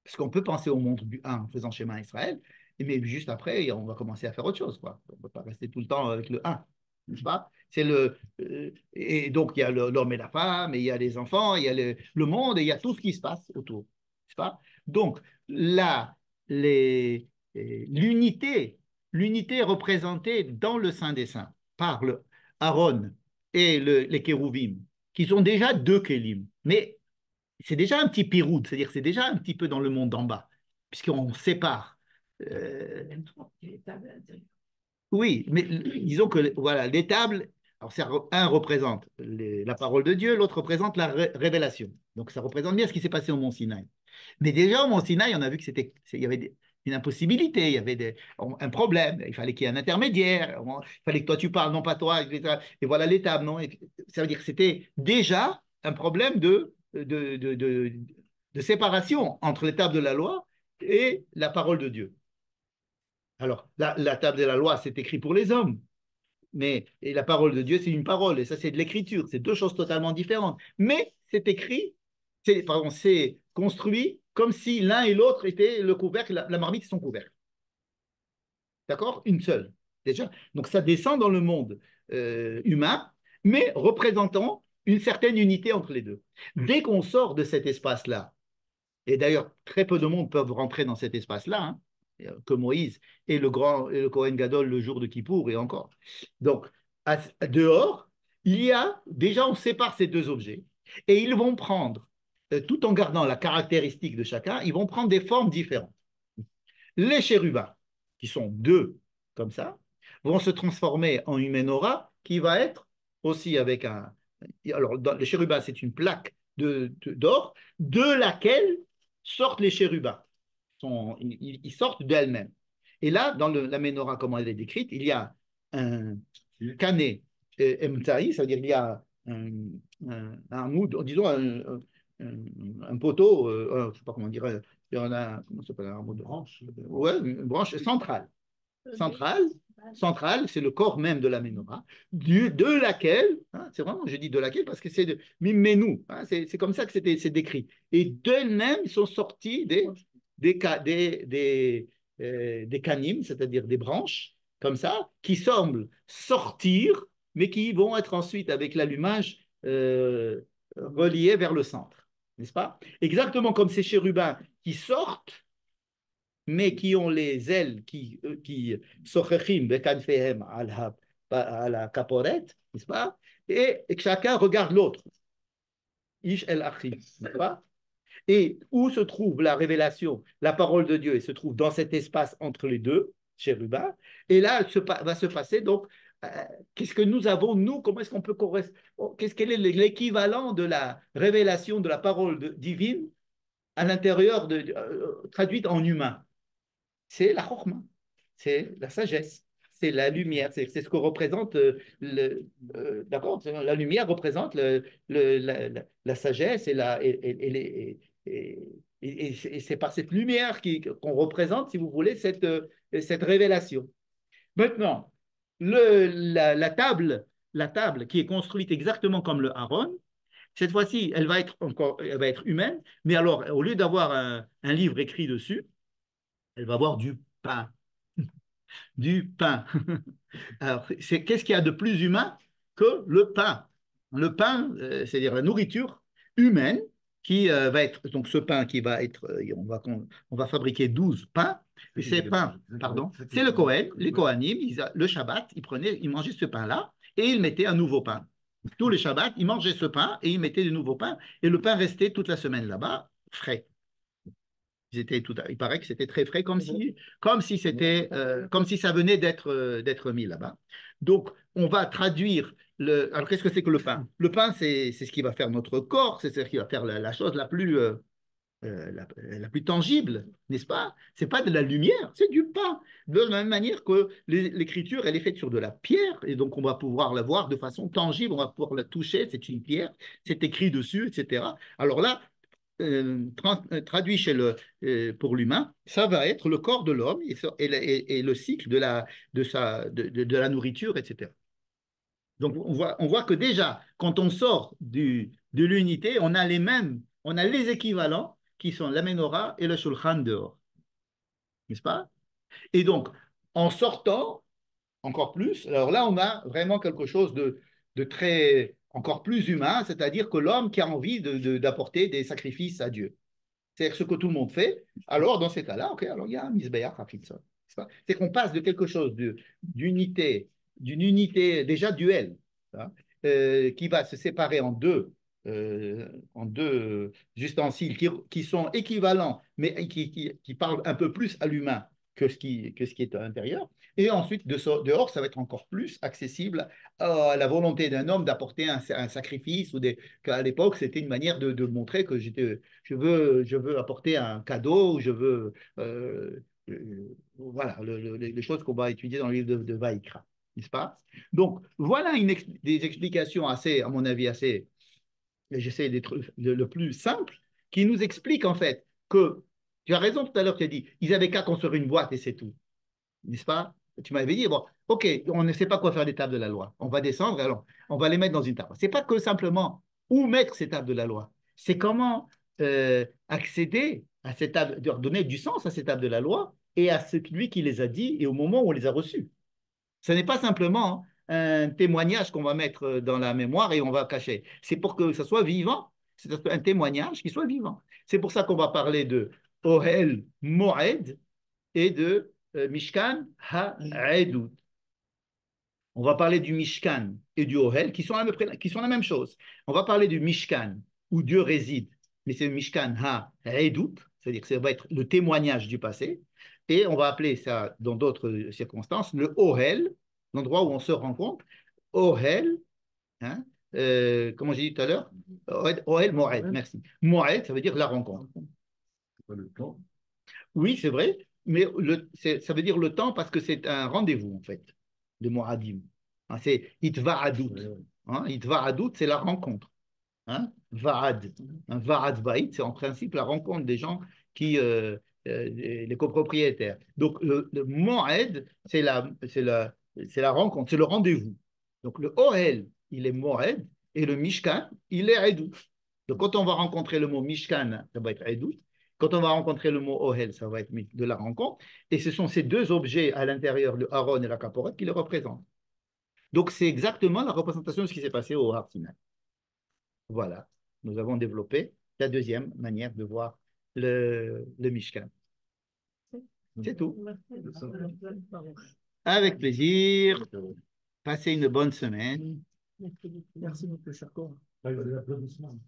Parce qu'on peut penser au monde du 1 en faisant schéma Israël, mais juste après, on va commencer à faire autre chose, quoi. On ne peut pas rester tout le temps avec le 1, n'est-ce pas? Et donc, il y a l'homme et la femme, et il y a les enfants, il y a le monde, et il y a tout ce qui se passe autour, n'est-ce pas? Donc, l'unité est représentée dans le Saint des Saints par le Aaron et les Kérouvim, qui sont déjà deux Kélim, mais c'est déjà un petit piroud, c'est-à-dire c'est déjà un petit peu dans le monde d'en bas, puisqu'on sépare. Oui, mais disons que voilà, les tables, alors un représente la parole de Dieu, l'autre représente la révélation. Donc ça représente bien ce qui s'est passé au Mont Sinaï. Mais déjà au Mont Sinaï, on a vu il y avait une impossibilité, il y avait un problème, il fallait qu'il y ait un intermédiaire, il fallait que toi tu parles, non pas toi, etc. Et voilà les tables, non? Ça veut dire que c'était déjà un problème de séparation entre les tables de la loi et la parole de Dieu. Alors, la table de la loi, c'est écrit pour les hommes, et la parole de Dieu, c'est une parole, et ça, c'est de l'écriture, c'est deux choses totalement différentes. Mais c'est écrit, c'est construit comme si l'un et l'autre étaient le couvercle, la marmite et son couvercle. D'accord? Une seule, déjà. Donc, ça descend dans le monde humain, mais représentant une certaine unité entre les deux. Dès qu'on sort de cet espace-là, et d'ailleurs, très peu de monde peuvent rentrer dans cet espace-là, hein, que Moïse et le Kohen Gadol le jour de Kippour et encore. Donc, dehors, déjà, on sépare ces deux objets et ils vont prendre, tout en gardant la caractéristique de chacun, ils vont prendre des formes différentes. Les chérubins, qui sont deux comme ça, vont se transformer en une menorah qui va être aussi avec un. Alors, les chérubins, c'est une plaque d'or de laquelle sortent les chérubins. Ils sortent d'elles-mêmes. Et là, dans la menorah, comment elle est décrite, il y a un canet emtaï, c'est-à-dire il y a un moud, disons un poteau, je ne sais pas comment dire, il y en a, comment ça s'appelle, un moud, ouais, une branche centrale. Centrale, c'est le corps même de la menorah, de laquelle, hein, c'est vraiment, je dis de laquelle parce que c'est de Mimenu, hein, c'est comme ça que c'est décrit. Et d'elles-mêmes sont sortis des canim, c'est-à-dire des branches, comme ça, qui semblent sortir, mais qui vont être ensuite, avec l'allumage, reliés vers le centre, n'est-ce pas? Exactement comme ces chérubins qui sortent, mais qui ont les ailes qui sochechim bekanfehem à la caporette, n'est-ce pas? Et que chacun regarde l'autre. Ish el achim, n'est-ce pas? Et où se trouve la révélation, la parole de Dieu, elle se trouve dans cet espace entre les deux chérubins. Et là, va se passer donc qu'est-ce que nous avons, nous, comment est-ce qu'on peut correspondre, quel est l'équivalent de la révélation de la parole divine à l'intérieur, traduite en humain? C'est la chorma, c'est la sagesse, c'est la lumière, c'est ce que représente d'accord, la lumière représente la sagesse et c'est par cette lumière qu'on représente, si vous voulez, cette révélation. Maintenant, la table qui est construite exactement comme le Aaron, cette fois-ci, elle va être humaine, mais alors, au lieu d'avoir un livre écrit dessus, elle va avoir du pain. Du pain. Alors, qu'est-ce qu'il y a de plus humain que le pain? Le pain, c'est-à-dire la nourriture humaine qui va être, donc ce pain qui va être, on va fabriquer 12 pains, et ces pains, pardon, c'est le Kohen, les Kohanim, le Shabbat, ils mangeaient ce pain-là et ils mettaient un nouveau pain. Tous les Shabbats, ils mangeaient ce pain et ils mettaient du nouveau pain et le pain restait toute la semaine là-bas, frais. Il paraît que c'était très frais, comme si ça venait d'être mis là-bas. Donc, on va traduire alors, qu'est-ce que c'est que le pain? Le pain, c'est ce qui va faire notre corps, c'est ce qui va faire la chose la plus tangible, n'est-ce pas? C'est pas de la lumière, c'est du pain. De la même manière que l'écriture, elle est faite sur de la pierre, et donc on va pouvoir la voir de façon tangible, on va pouvoir la toucher, c'est une pierre, c'est écrit dessus, etc. Alors là, traduit pour l'humain, ça va être le corps de l'homme et le cycle de la nourriture, etc. Donc on voit que déjà, quand on sort de l'unité, on a les équivalents qui sont la menorah et le shulchan dehors. N'est-ce pas? Et donc, en sortant encore plus, alors là, on a vraiment quelque chose de très, encore plus humain, c'est-à-dire que l'homme qui a envie d'apporter des sacrifices à Dieu. C'est ce que tout le monde fait. Alors, dans ces cas-là, ok, alors il y a un misbéach à Fitson. C'est qu'on passe de quelque chose d'une unité déjà duelle, hein, qui va se séparer en deux ustensiles qui sont équivalents, mais qui parlent un peu plus à l'humain que ce qui est à l'intérieur. Et ensuite, dehors, ça va être encore plus accessible à la volonté d'un homme d'apporter un sacrifice, qu'à l'époque, c'était une manière de montrer que je veux apporter un cadeau, voilà, les choses qu'on va étudier dans le livre de Vaïkra, n'est-ce pas? Donc, voilà des explications assez, à mon avis, assez, j'essaie d'être le plus simple, qui nous explique en fait que, tu as raison tout à l'heure, tu as dit, ils avaient qu'à construire une boîte et c'est tout, n'est-ce pas? Tu m'avais dit, bon, ok, on ne sait pas quoi faire des tables de la loi. On va descendre, alors on va les mettre dans une table. Ce n'est pas que simplement où mettre ces tables de la loi, c'est comment accéder à ces tables, donner du sens à ces tables de la loi et à celui qui les a dit et au moment où on les a reçues. Ce n'est pas simplement un témoignage qu'on va mettre dans la mémoire et on va cacher. C'est pour que ça soit vivant. C'est un témoignage qui soit vivant. C'est pour ça qu'on va parler de Ohel Moed et de Mishkan Ha-Edut. On va parler du Mishkan et du Ohel qui sont la même chose. On va parler du Mishkan où Dieu réside, mais c'est le Mishkan Ha-Edut, c'est-à-dire que ça va être le témoignage du passé. Et on va appeler ça, dans d'autres circonstances, le Ohel, l'endroit où on se rencontre. Ohel, hein, comment j'ai dit tout à l'heure? Ohel Moed, merci. Moed, ça veut dire la rencontre. C'est pas le temps. Oui, c'est vrai, mais ça veut dire le temps parce que c'est un rendez-vous, en fait, de Moadim. Hein, c'est Itva'adout. Hein, Itva'adout, c'est la rencontre. Hein, Va'ad. Un Va'ad Ba'id, c'est en principe la rencontre des gens les copropriétaires. Donc, le Moed, c'est la rencontre, c'est le rendez-vous. Donc, le Ohel, il est Moed, et le Mishkan, il est Edut. Donc, quand on va rencontrer le mot Mishkan, ça va être Edut. Quand on va rencontrer le mot Ohel, ça va être de la rencontre. Et ce sont ces deux objets à l'intérieur, le Aaron et la Kaporet, qui le représentent. Donc, c'est exactement la représentation de ce qui s'est passé au Har Sinai. Voilà. Nous avons développé la deuxième manière de voir le Mishkan. C'est tout. Avec plaisir. Passez une bonne semaine. Merci beaucoup, cher corps. Applaudissements.